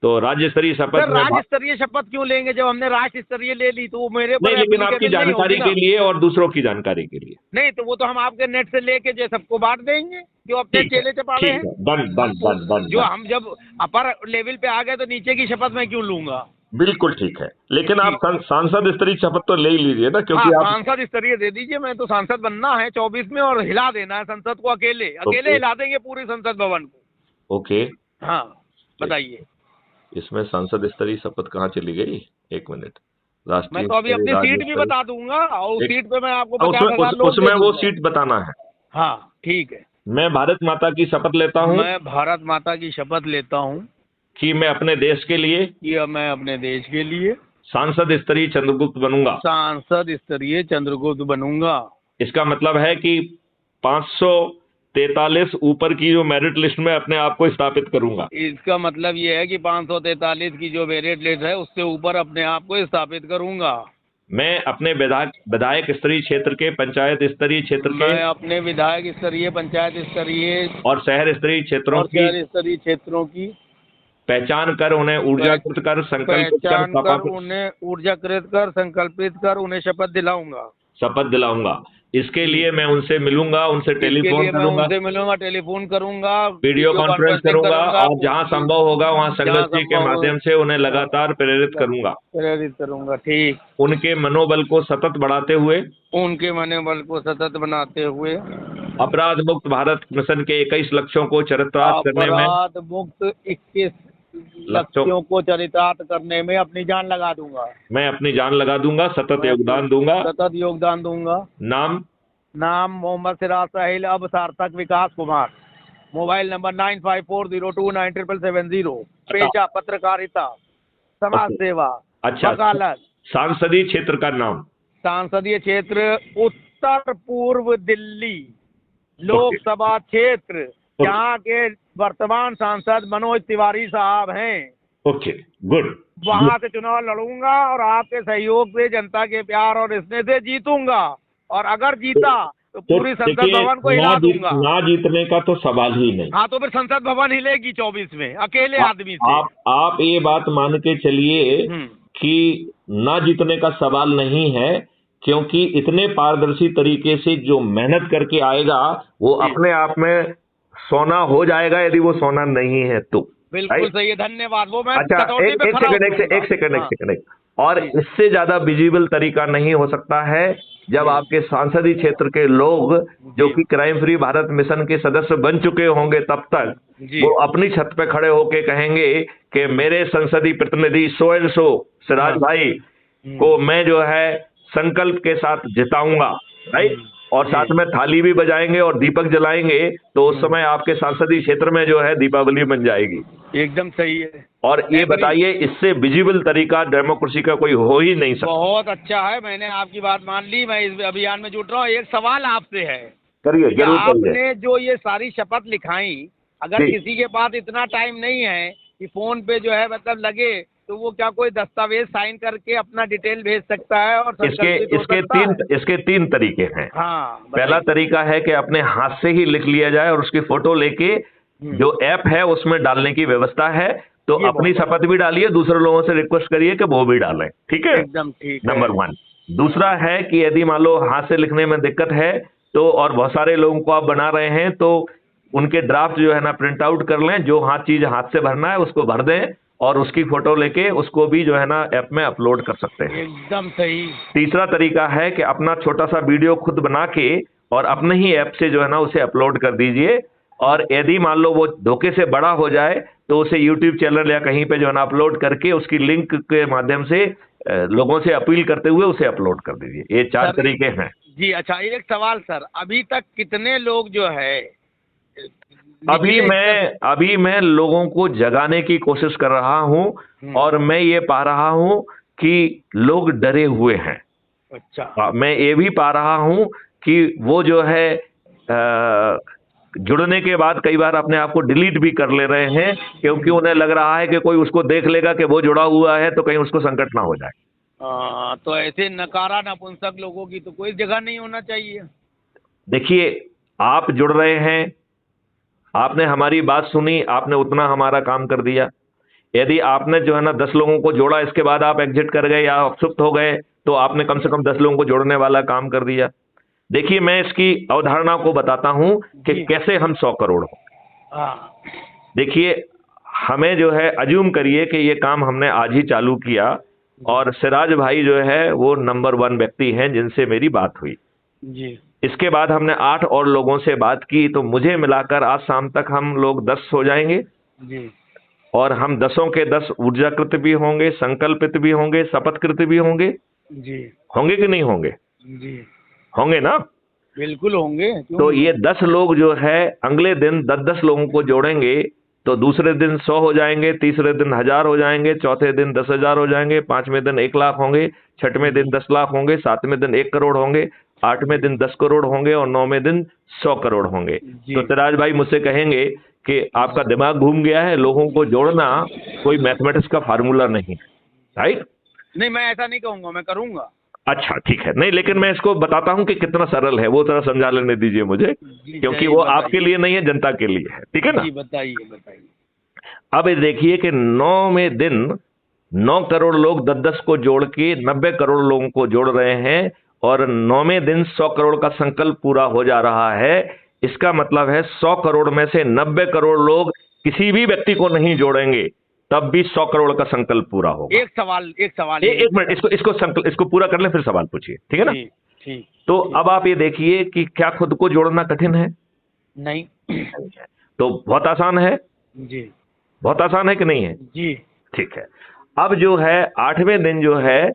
तो राज्य स्तरीय शपथ में राज्य स्तरीय शपथ क्यों लेंगे जब हमने राष्ट्र स्तरीय ले ली? तो वो मेरे नहीं, लेकिन आपकी जानकारी के लिए और दूसरों की जानकारी के लिए। नहीं, तो वो तो हम आपके नेट से लेके जो सबको बांट देंगे जो अपने चेले चपाले हैं। बन जो हम जब अपर लेवल पे आ गए तो नीचे की शपथ मैं क्यों लूंगा? बिल्कुल ठीक है, लेकिन आप सांसद स्तरीय शपथ तो ले ही लीजिए ना, क्योंकि आप सांसद स्तरीय दे दीजिए। मैं तो सांसद बनना है 24 में और हिला देना है संसद को। अकेले हिला देंगे पूरी संसद भवन को। ओके। हाँ, बताइए। इसमें सांसद स्तरीय शपथ कहाँ चली गई? एक मिनट। राष्ट्रीय मैं तो अभी अपनी सीट भी बता दूंगा और उस सीट पे मैं आपको 50,000 उसमें वो सीट बताना है। हाँ, ठीक है। मैं भारत माता की शपथ लेता हूँ। मैं भारत माता की शपथ लेता हूँ कि मैं अपने देश के लिए सांसद स्तरीय चंद्रगुप्त बनूंगा। इसका मतलब है कि 543 ऊपर की जो मेरिट लिस्ट में अपने आप को स्थापित करूंगा। इसका मतलब ये है कि 543 की जो मेरिट लिस्ट है उससे ऊपर अपने आप को स्थापित करूंगा। मैं अपने विधायक स्तरीय क्षेत्र के, पंचायत स्तरीय क्षेत्र के, मैं अपने विधायक स्तरीय, पंचायत स्तरीय और शहर स्तरीय क्षेत्रों की पहचान कर उन्हें ऊर्जाकृत कर संकल्पित कर उन्हें शपथ दिलाऊंगा। इसके लिए मैं उनसे मिलूंगा, उनसे टेलीफोन करूंगा, वीडियो कॉन्फ्रेंस करूंगा और जहां संभव होगा वहां संगोष्ठी के माध्यम से उन्हें लगातार प्रेरित करूंगा। ठीक। उनके मनोबल को सतत बनाते हुए अपराध मुक्त भारत मिशन के 21 लक्ष्यों को चरितार्थ करने में अपनी जान लगा दूंगा। मैं अपनी जान लगा दूंगा, सतत योगदान दूंगा। नाम मोहम्मद सिराज साहिल, अब सार्थक विकास कुमार। Mobile number 9540297770। पेशा पत्रकारिता, समाज सेवा, वकालत। सांसदीय क्षेत्र का नाम? सांसदीय क्षेत्र उत्तर पूर्व दिल्ली लोकसभा क्षेत्र, जहाँ के वर्तमान सांसद मनोज तिवारी साहब हैं। Okay, good. वहाँ से चुनाव लड़ूंगा और आपके सहयोग से, जनता के प्यार और स्नेह से जीतूंगा। और अगर जीता तो पूरी संसद भवन को हिला दूंगा। ना जीतने का तो सवाल ही नहीं। हाँ, तो फिर संसद भवन हिलेगी 24 में अकेले आदमी से। आप ये बात मान के चलिए कि ना जीतने का सवाल नहीं है, क्योंकि इतने पारदर्शी तरीके से जो मेहनत करके आएगा वो अपने आप में सोना हो जाएगा, यदि वो सोना नहीं है तो। बिल्कुल सही है, धन्यवाद। वो मैं अच्छा, कसौटी एक पे एक खरा सेकंड एक उतरूंगा। सेकंड एक हाँ, सेकंड और जी इससे ज्यादा विजिबल तरीका नहीं हो सकता है जब जी आपके सांसदीय क्षेत्र के लोग जो जी कि क्राइम फ्री भारत मिशन के सदस्य बन चुके होंगे, तब तक जी वो अपनी छत पे खड़े होके कहेंगे कि मेरे संसदीय प्रतिनिधि सो एंड सो सिराज हाँ, भाई हम्म, को मैं जो है संकल्प के साथ जिताऊंगा, राइट। और जी साथ में थाली भी बजाएंगे और दीपक जलाएंगे, तो उस समय आपके संसदीय क्षेत्र में जो है दीपावली बन जाएगी। एकदम सही है। और ये एग्री। बताइए, इससे विजिबल तरीका डेमोक्रेसी का कोई हो ही नहीं सकता। बहुत अच्छा है, मैंने आपकी बात मान ली, मैं इस अभियान में जुट रहा हूँ। एक सवाल आपसे है करिए, कि जरूर करिए। आपने जो ये सारी शपथ लिखाई, अगर जी, किसी के पास इतना टाइम नहीं है कि फोन पे जो है मतलब लगे, तो वो क्या कोई दस्तावेज साइन करके अपना डिटेल भेज सकता है और इसके संकल्पित हो इसके सकता है? इसके तीन तरीके हैं। हाँ, पहला बताइए। तरीका है कि अपने हाथ से ही लिख लिया जाए और उसकी फोटो लेके हम्म, जो ऐप है उसमें डालने की व्यवस्था है, तो ये अपनी बहुत अच्छा, शपथ भी डालिए, दूसरे लोगों से रिक्वेस्ट करिए कि वो भी डालें, ठीक है। एकदम ठीक है। Number one. दूसरा है कि यदि मान लो हाथ से लिखने में दिक्कत है, तो और बहुत सारे लोगों को आप बना रहे हैं, तो उनके ड्राफ्ट जो है ना प्रिंट आउट कर लें, जो चीज हाथ से भरना है उसको भर दें और उसकी फोटो लेके उसको भी जो है ना ऐप में अपलोड कर सकते हैं। एकदम सही। तीसरा तरीका है कि अपना छोटा सा वीडियो खुद बना के और अपने ही ऐप से जो है ना उसे अपलोड कर दीजिए, और यदि मान लो वो धोखे से बड़ा हो जाए तो उसे यूट्यूब चैनल या कहीं पे जो है ना अपलोड करके उसकी लिंक के माध्यम से लोगों से अपील करते हुए उसे अपलोड कर दीजिए। ये चार सर तरीके हैं। जी, अच्छा एक सवाल सर, अभी तक कितने लोग जो है अभी निकले मैं एकदम? अभी मैं लोगों को जगाने की कोशिश कर रहा हूं, और मैं ये पा रहा हूं कि लोग डरे हुए हैं। अच्छा, मैं ये भी पा रहा हूं कि वो जो है जुड़ने के बाद कई बार अपने आप को डिलीट भी कर ले रहे हैं, क्योंकि उन्हें लग रहा है कि कोई उसको देख लेगा कि वो जुड़ा हुआ है तो कहीं उसको संकट ना हो जाए। तो ऐसे नकारा नपुंसक लोगों की तो कोई जगह नहीं होना चाहिए। देखिए, आप जुड़ रहे हैं, आपने हमारी बात सुनी, आपने उतना हमारा काम कर दिया। यदि आपने जो है ना 10 लोगों को जोड़ा, इसके बाद आप एग्जिट कर गए या अपसुप्त हो गए, तो आपने कम से कम 10 लोगों को जोड़ने वाला काम कर दिया। देखिए, मैं इसकी अवधारणा को बताता हूं कि जी कैसे हम 100 करोड़ हो। हाँ, देखिए, हमें जो है अज्यूम करिए कि ये काम हमने आज ही चालू किया, और सिराज भाई जो है वो नंबर 1 व्यक्ति हैं जिनसे मेरी बात हुई। जी इसके बाद हमने 8 और लोगों से बात की, तो मुझे मिलाकर आज शाम तक हम लोग 10 हो जाएंगे। जी और हम 10 के 10 ऊर्जाकृत भी होंगे, संकल्पित भी होंगे, शपथकृत भी होंगे। जी होंगे कि नहीं होंगे? जी होंगे ना? बिल्कुल होंगे, क्यों तो नहीं ये होंगे? 10 लोग जो है अगले दिन 10-10 लोगों को जोड़ेंगे, तो दूसरे दिन 100 हो जाएंगे, तीसरे दिन 1000 हो जाएंगे, चौथे दिन 10,000 हो जाएंगे, पांचवें दिन 1 लाख होंगे, छठवें दिन 10 लाख होंगे, सातवें दिन 1 करोड़ होंगे, आठवें दिन 10 करोड़ होंगे, और 9वें दिन 100 करोड़ होंगे। तो जी सिराज भाई मुझसे कहेंगे कि आपका दिमाग घूम गया है, लोगों को जोड़ना कोई मैथमेटिक्स का फार्मूला नहीं है, राइट। नहीं, मैं ऐसा नहीं कहूंगा, मैं करूंगा। अच्छा, ठीक है। नहीं, लेकिन मैं इसको बताता हूं कि कितना सरल है, वो थोड़ा समझा लेने दीजिए मुझे, जी क्योंकि जय वो आपके बताइए। लिए नहीं है, जनता के लिए है, ठीक है ना। जी बताइए बताइए। अब ये देखिए कि 9वें दिन 9 करोड़ लोग 10-10 को जोड़ के 90 करोड़ लोगों को जोड़ रहे हैं, और 9वें दिन 100 करोड़ का संकल्प पूरा हो जा रहा है। इसका मतलब है 100 करोड़ में से 90 करोड़ लोग किसी भी व्यक्ति को नहीं जोड़ेंगे, तब भी 100 करोड़ का संकल्प पूरा होगा। एक सवाल एक मिनट, इसको पूरा कर ले, फिर सवाल पूछिए, ठीक है ना। ठीक ठीक तो ठीक। अब आप ये देखिए कि क्या खुद को जोड़ना कठिन है? नहीं। तो बहुत आसान है। जी बहुत आसान है कि नहीं है? जी ठीक है। अब जो है 8वें दिन जो है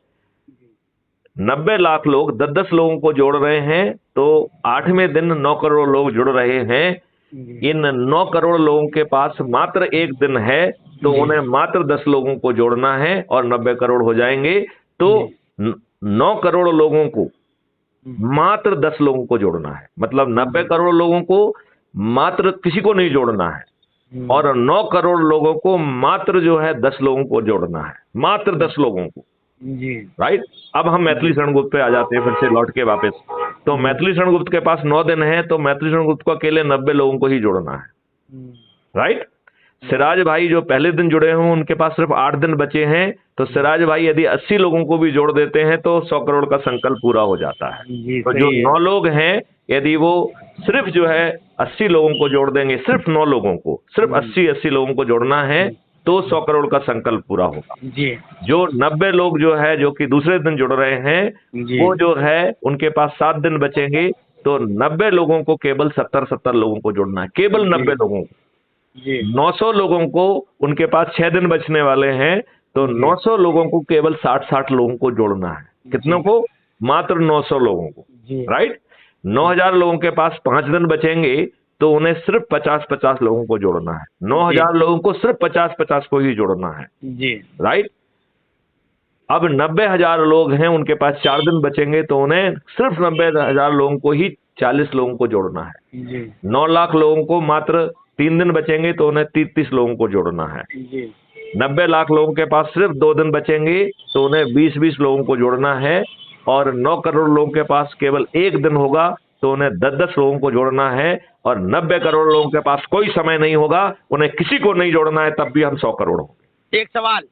90 लाख लोग 10-10 लोगों को जोड़ रहे हैं, तो 8वें दिन 9 करोड़ लोग जुड़ रहे हैं। जी इन 9 करोड़ लोगों के पास मात्र एक दिन है, तो जी उन्हें मात्र 10 लोगों को जोड़ना है और 90 करोड़ हो जाएंगे। तो जी 9 करोड़ लोगों को मात्र 10 लोगों को जोड़ना है, मतलब 90 करोड़ लोगों को मात्र किसी को नहीं जोड़ना है, और 9 करोड़ लोगों को मात्र जो है 10 लोगों को जोड़ना है, मात्र 10 लोगों को, जी राइट। अब हम मैथिली शरण गुप्त पे आ जाते हैं, फिर से लौट के वापस। तो मैथिली शरण गुप्त के पास 9 दिन है, तो मैथिली शरण गुप्त को अकेले 90 लोगों को ही जोड़ना है, राइट। सिराज भाई जो पहले दिन जुड़े हों उनके पास सिर्फ 8 दिन बचे हैं, तो सिराज भाई यदि 80 लोगों को भी जोड़ देते हैं तो 100 करोड़ का संकल्प पूरा हो जाता है। जी तो जो सही है। 9 लोग हैं, यदि वो सिर्फ जो है 80 लोगों को जोड़ देंगे, सिर्फ 9 लोगों को, सिर्फ 80 लोगों को जोड़ना है, तो 100 करोड़ का संकल्प पूरा होगा। जी जो 90 लोग जो है जो कि दूसरे दिन जुड़ रहे हैं, जी वो जो है उनके पास 7 दिन बचेंगे, तो 90 लोगों को केवल 70 लोगों को जोड़ना है, केवल 90 लोगों को। जी 900 लोगों को उनके पास 6 दिन बचने वाले हैं, तो 900 लोगों को केवल 60 लोगों को जोड़ना है। कितनों को? मात्र 900 लोगों को, जी राइट। 9000 लोगों के पास 5 दिन बचेंगे, तो उन्हें सिर्फ 50 लोगों को जोड़ना है। 9000 लोगों को सिर्फ 50 को ही जोड़ना है, जी राइट। अब 90,000 लोग हैं, उनके पास 4 दिन बचेंगे, तो उन्हें सिर्फ 90,000 लोगों को ही 40 लोगों को जोड़ना है। जी 9 लाख लोगों को मात्र 3 दिन बचेंगे, तो उन्हें 30 लोगों को जोड़ना है। जी 90 लाख लोगों के पास सिर्फ 2 दिन बचेंगे, तो उन्हें 20 लोगों को जोड़ना है। और 9 करोड़ लोगों के पास केवल 1 दिन होगा, तो उन्हें 10 लोगों को जोड़ना है। और 90 करोड़ लोगों के पास कोई समय नहीं होगा, उन्हें किसी को नहीं जोड़ना है, तब भी हम 100 करोड़ होंगे। एक सवाल,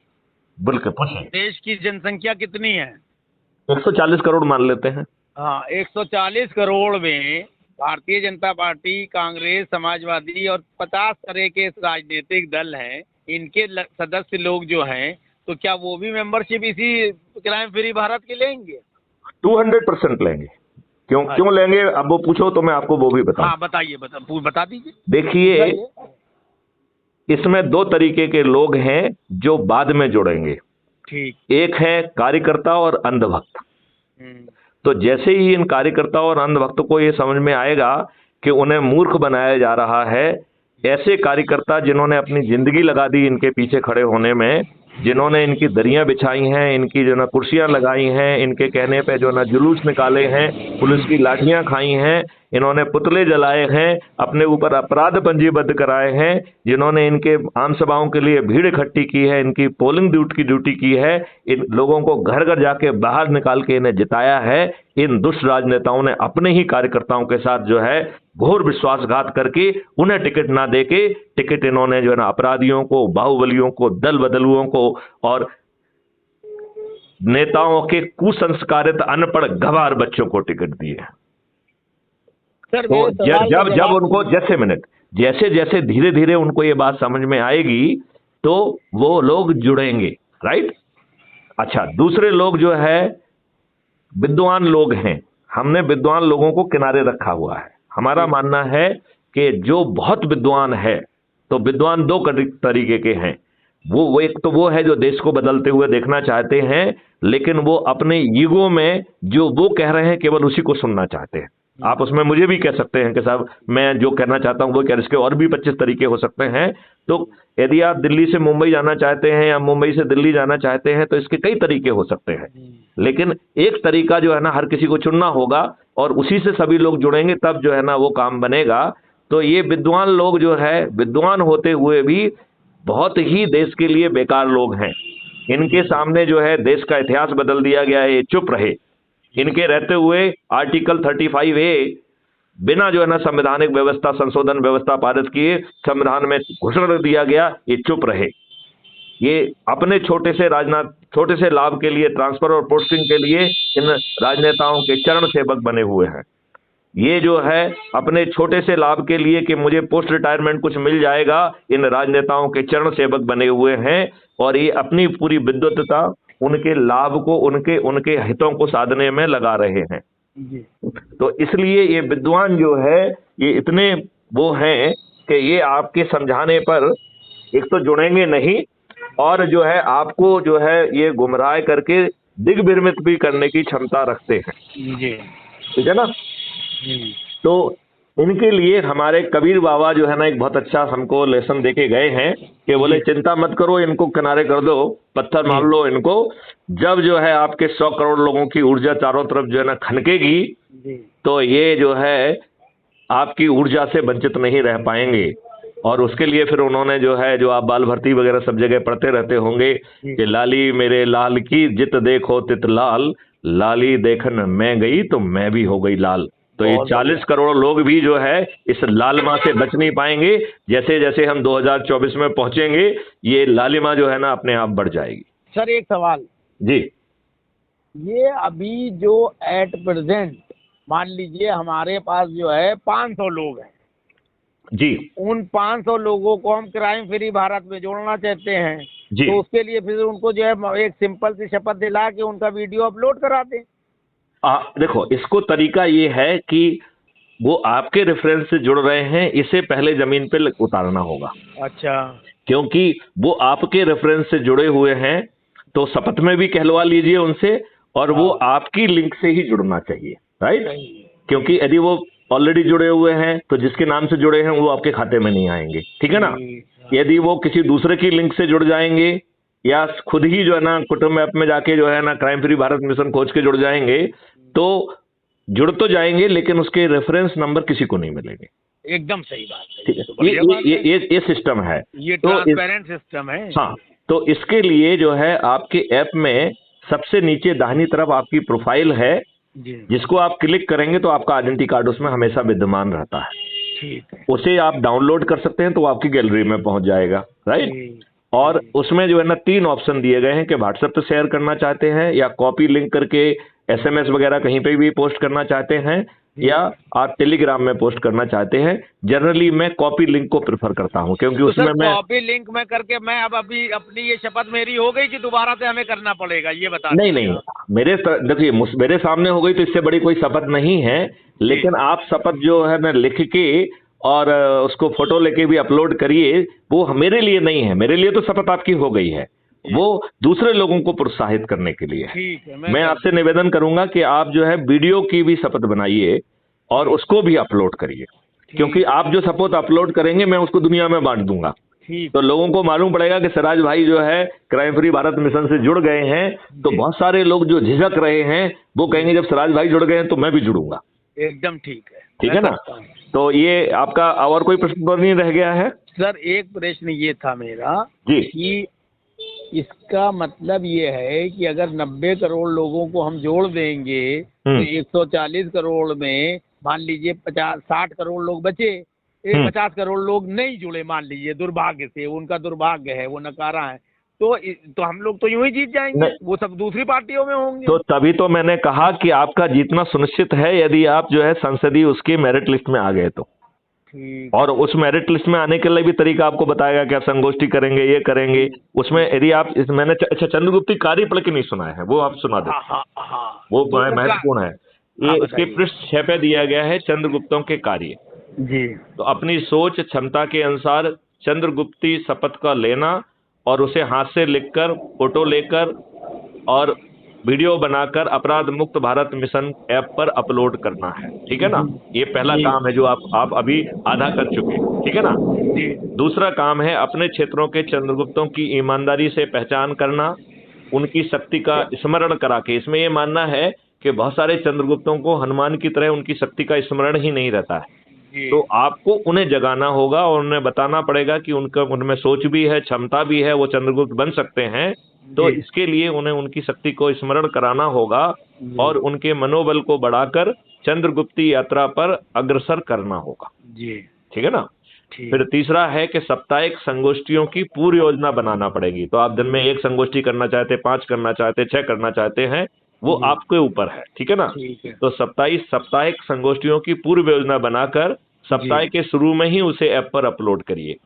बिल्कुल पूछें। देश की जनसंख्या कितनी है? 140 करोड़ मान लेते हैं। हाँ, 140 करोड़ में भारतीय जनता पार्टी, कांग्रेस, समाजवादी और 50 तरह के राजनीतिक दल हैं, इनके सदस्य लोग जो हैं, तो क्या वो भी मेंबरशिप इसी क्राइम फ्री भारत के लेंगे? 200% लेंगे। क्यों लेंगे? अब वो पूछो तो मैं आपको वो भी बताऊं। हाँ बताइए, बता दीजिए। देखिए, इसमें 2 तरीके के लोग हैं जो बाद में जुड़ेंगे। ठीक। एक है कार्यकर्ता और अंधभक्त। तो जैसे ही इन कार्यकर्ताओं और अंधभक्तों को ये समझ में आएगा कि उन्हें मूर्ख बनाया जा रहा है, ऐसे कार्यकर्ता जिन्होंने अपनी जिंदगी लगा दी इनके पीछे खड़े होने में, जिन्होंने इनकी दरियां बिछाई हैं, इनकी जो ना कुर्सियां लगाई हैं, इनके कहने पे जो ना जुलूस निकाले हैं, पुलिस की लाठियां खाई हैं, इन्होंने पुतले जलाए हैं, अपने ऊपर अपराध पंजीबद्ध कराए हैं, जिन्होंने इनके आम सभाओं के लिए भीड़ इकट्ठी की है, इनकी पोलिंग ड्यूटी की है, इन लोगों को घर घर जाके बाहर निकाल के इन्हें जिताया है, इन दुष्ट राजनेताओं ने अपने ही कार्यकर्ताओं के साथ जो है घोर विश्वासघात करके उन्हें टिकट ना देके टिकट इन्होंने जो है ना अपराधियों को, बाहुबलियों को, दल बदलुओं को और नेताओं के कुसंस्कारित अनपढ़ गवार बच्चों को टिकट दिए। तो जब उनको जैसे जैसे धीरे धीरे उनको ये बात समझ में आएगी तो वो लोग जुड़ेंगे, राइट। अच्छा, दूसरे लोग जो है विद्वान लोग हैं, हमने विद्वान लोगों को किनारे रखा हुआ है। हमारा मानना है कि जो बहुत विद्वान है, तो विद्वान 2 तरीके के हैं। वो एक तो वो है जो देश को बदलते हुए देखना चाहते हैं, लेकिन वो अपने ईगो में जो वो कह रहे हैं केवल उसी को सुनना चाहते हैं। आप उसमें मुझे भी कह सकते हैं कि साहब मैं जो कहना चाहता हूं वो कह, इसके और भी 25 तरीके हो सकते हैं। तो यदि आप दिल्ली से मुंबई जाना चाहते हैं या मुंबई से दिल्ली जाना चाहते हैं, तो इसके कई तरीके हो सकते हैं, लेकिन एक तरीका जो है ना हर किसी को चुनना होगा और उसी से सभी लोग जुड़ेंगे, तब जो है ना वो काम बनेगा। तो ये विद्वान लोग जो है, विद्वान होते हुए भी बहुत ही देश के लिए बेकार लोग हैं। इनके सामने जो है देश का इतिहास बदल दिया गया है, ये चुप रहे। इनके रहते हुए आर्टिकल 35A बिना जो है ना संवैधानिक व्यवस्था, संशोधन व्यवस्था पारित किए संविधान में घोषणा दिया गया, ये चुप रहे। ये अपने छोटे से लाभ के लिए, ट्रांसफर और पोस्टिंग के लिए इन राजनेताओं के चरण सेवक बने हुए हैं। ये जो है अपने छोटे से लाभ के लिए कि मुझे पोस्ट रिटायरमेंट कुछ मिल जाएगा, इन राजनेताओं के चरण सेवक बने हुए हैं। और ये अपनी पूरी विद्वत्ता उनके लाभ को, उनके हितों को साधने में लगा रहे हैं। तो इसलिए ये विद्वान जो है ये इतने वो हैं कि ये आपके समझाने पर एक तो जुड़ेंगे नहीं, और जो है आपको जो है ये गुमराह करके दिग्भ्रमित भी करने की क्षमता रखते हैं। ठीक है ना। तो इनके लिए हमारे कबीर बाबा जो है ना एक बहुत अच्छा हमको लेसन देके गए हैं कि बोले चिंता मत करो, इनको किनारे कर दो, पत्थर मार लो इनको। जब जो है आपके 100 करोड़ लोगों की ऊर्जा चारों तरफ जो है ना खनकेगी, तो ये जो है आपकी ऊर्जा से वंचित नहीं रह पाएंगे। और उसके लिए फिर उन्होंने जो है, जो आप बाल भर्ती वगैरह सब जगह पढ़ते रहते होंगे कि लाली मेरे लाल की जित देखो तित लाल, लाली देखन मैं गई तो मैं भी हो गई लाल। तो ये 40 करोड़ लोग भी जो है इस लालिमा से बच नहीं पाएंगे। जैसे जैसे हम 2024 में पहुंचेंगे ये लालिमा जो है ना अपने आप बढ़ जाएगी। सर एक सवाल जी, ये अभी जो एट प्रेजेंट मान लीजिए हमारे पास जो है 500 लोग हैं, जी, उन 500 लोगों को हम क्राइम फ्री भारत में जोड़ना चाहते हैं, जी। तो उसके लिए फिर उनको जो है एक सिंपल सी शपथ दिला के उनका वीडियो अपलोड करा दें। देखो इसको तरीका ये है कि वो आपके रेफरेंस से जुड़ रहे हैं, इसे पहले जमीन पे उतारना होगा। अच्छा, क्योंकि वो आपके रेफरेंस से जुड़े हुए हैं तो शपथ में भी कहलवा लीजिए उनसे, और वो आपकी लिंक से ही जुड़ना चाहिए, राइट। क्योंकि यदि वो ऑलरेडी जुड़े हुए हैं तो जिसके नाम से जुड़े हैं वो आपके खाते में नहीं आएंगे, ठीक है ना। यदि वो किसी दूसरे की लिंक से जुड़ जाएंगे या खुद ही जो है ना कुटुंब ऐप में जाके जो है ना क्राइम फ्री भारत मिशन खोज के जुड़ जाएंगे, तो जुड़ तो जाएंगे लेकिन उसके रेफरेंस नंबर किसी को नहीं मिलेंगे। एकदम सही बात है, ठीक है। ये सिस्टम है, ये ट्रांसपेरेंट सिस्टम है। हाँ, तो इसके लिए जो है आपके ऐप में सबसे नीचे दाहिनी तरफ आपकी प्रोफाइल है, जिसको आप क्लिक करेंगे तो आपका आइडेंटिटी कार्ड उसमें हमेशा विद्यमान रहता है। ठीक है, उसे आप डाउनलोड कर सकते हैं तो वो आपकी गैलरी में पहुंच जाएगा, राइट। और उसमें जो है ना 3 ऑप्शन दिए गए हैं कि व्हाट्सएप पे शेयर करना चाहते हैं या कॉपी लिंक करके एसएमएस वगैरह कहीं पे भी पोस्ट करना चाहते हैं या आप टेलीग्राम में पोस्ट करना चाहते हैं। जनरली मैं कॉपी लिंक को प्रेफर करता हूं क्योंकि तो उसमें मैं कॉपी लिंक में करके मैं अब अभी अपनी ये शपथ मेरी हो गई कि दोबारा से हमें करना पड़ेगा, ये बता नहीं देखिए मेरे सामने हो गई तो इससे बड़ी कोई शपथ नहीं है, लेकिन आप शपथ जो है ना लिख के और उसको फोटो लेके भी अपलोड करिए, वो मेरे लिए नहीं है। मेरे लिए तो शपथ आपकी हो गई है, वो दूसरे लोगों को प्रोत्साहित करने के लिए है। ठीक है, मैं आपसे निवेदन करूंगा कि आप जो है वीडियो की भी शपथ बनाइए और उसको भी अपलोड करिए, क्योंकि आप जो शपथ अपलोड करेंगे मैं उसको दुनिया में बांट दूंगा, तो लोगों को मालूम पड़ेगा कि सिराज भाई जो है क्राइम फ्री भारत मिशन से जुड़ गए हैं। तो बहुत सारे लोग जो झिझक रहे हैं वो कहेंगे जब सिराज भाई जुड़ गए हैं तो मैं भी जुड़ूंगा। एकदम ठीक है, ठीक है ना। तो ये आपका और कोई प्रश्न नहीं रह गया है? सर एक प्रश्न ये था मेरा जी कि इसका मतलब ये है कि अगर 90 करोड़ लोगों को हम जोड़ देंगे तो 140 करोड़ में मान लीजिए 50-60 करोड़ लोग बचे, 50 करोड़ लोग नहीं जुड़े, मान लीजिए दुर्भाग्य से, उनका दुर्भाग्य है, वो नकारा है, तो हम लोग तो यूं ही जीत जाएंगे, वो सब दूसरी पार्टियों में होंगे। तो तभी तो मैंने कहा कि आपका जीतना सुनिश्चित है यदि आप जो है संसदीय उसकी मेरिट लिस्ट में आ गए तो। और उस मेरिट लिस्ट में आने के लिए भी तरीका आपको बताएगा कि आप संगोष्ठी करेंगे, ये करेंगे। उसमें यदि आप मैंने अच्छा चंद्रगुप्ती कार्य पढ़ के नहीं सुना है, वो आप सुना देते, वो महत्वपूर्ण है। ये इसके पृष्ठ 6 पे दिया गया है चंद्रगुप्तों के कार्य जी। तो अपनी सोच क्षमता के अनुसार चंद्रगुप्ती शपथ का लेना और उसे हाथ से लिखकर, फोटो लेकर और वीडियो बनाकर अपराध मुक्त भारत मिशन ऐप पर अपलोड करना है, ठीक है ना। ये पहला काम है जो आप अभी आधा कर चुके हैं, ठीक है ना। दूसरा काम है अपने क्षेत्रों के चंद्रगुप्तों की ईमानदारी से पहचान करना, उनकी शक्ति का स्मरण करा के। इसमें ये मानना है कि बहुत सारे चंद्रगुप्तों को हनुमान की तरह उनकी शक्ति का स्मरण ही नहीं रहता है, तो आपको उन्हें जगाना होगा और उन्हें बताना पड़ेगा कि उनमें सोच भी है, क्षमता भी है, वो चंद्रगुप्त बन सकते हैं। तो इसके लिए उन्हें उनकी शक्ति को स्मरण कराना होगा और उनके मनोबल को बढ़ाकर चंद्रगुप्ती यात्रा पर अग्रसर करना होगा जी, ठीक है ना। फिर तीसरा है कि साप्ताहिक संगोष्ठियों की पूरी योजना बनाना पड़ेगी। तो आप दिन में 1 संगोष्ठी करना चाहते, 5 करना चाहते, 6 करना चाहते हैं, वो आपके ऊपर है, ठीक है ना। तो साप्ताहिक संगोष्ठियों की पूर्व योजना बनाकर सप्ताह के शुरू में ही उसे ऐप पर अपलोड करिए।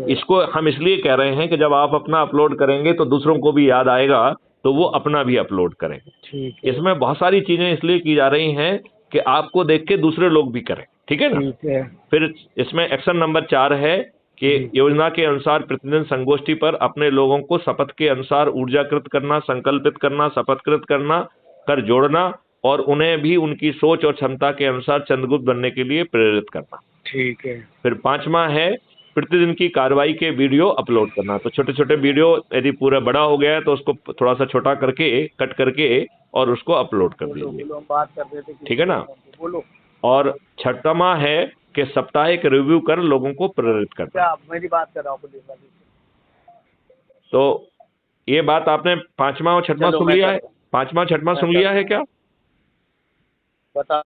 इसको हम इसलिए कह रहे हैं कि जब आप अपना अपलोड करेंगे तो दूसरों को भी याद आएगा, तो वो अपना भी अपलोड करेंगे। इसमें बहुत सारी चीजें इसलिए की जा रही हैं कि आपको देख के दूसरे लोग भी करें, ठीक है ना। फिर इसमें एक्शन नंबर 4 है कि योजना के अनुसार प्रतिदिन संगोष्ठी पर अपने लोगों को शपथ के अनुसार ऊर्जाकृत करना, संकल्पित करना, शपथकृत करना, कर जोड़ना और उन्हें भी उनकी सोच और क्षमता के अनुसार चंद्रगुप्त बनने के लिए प्रेरित करना। ठीक है। फिर 5वां है प्रतिदिन की कार्रवाई के वीडियो अपलोड करना। तो छोटे छोटे वीडियो यदि पूरा बड़ा हो गया है तो उसको थोड़ा सा छोटा करके कट करके और उसको अपलोड कर दीजिए, ठीक है ना। और 6वां है कि साप्ताहिक रिव्यू कर लोगों को प्रेरित करना। मेरी बात कर रहा हूँ। तो ये बात आपने 5वां और 6वां सुन लिया है? 5वां 6वां सुन लिया है क्या? बता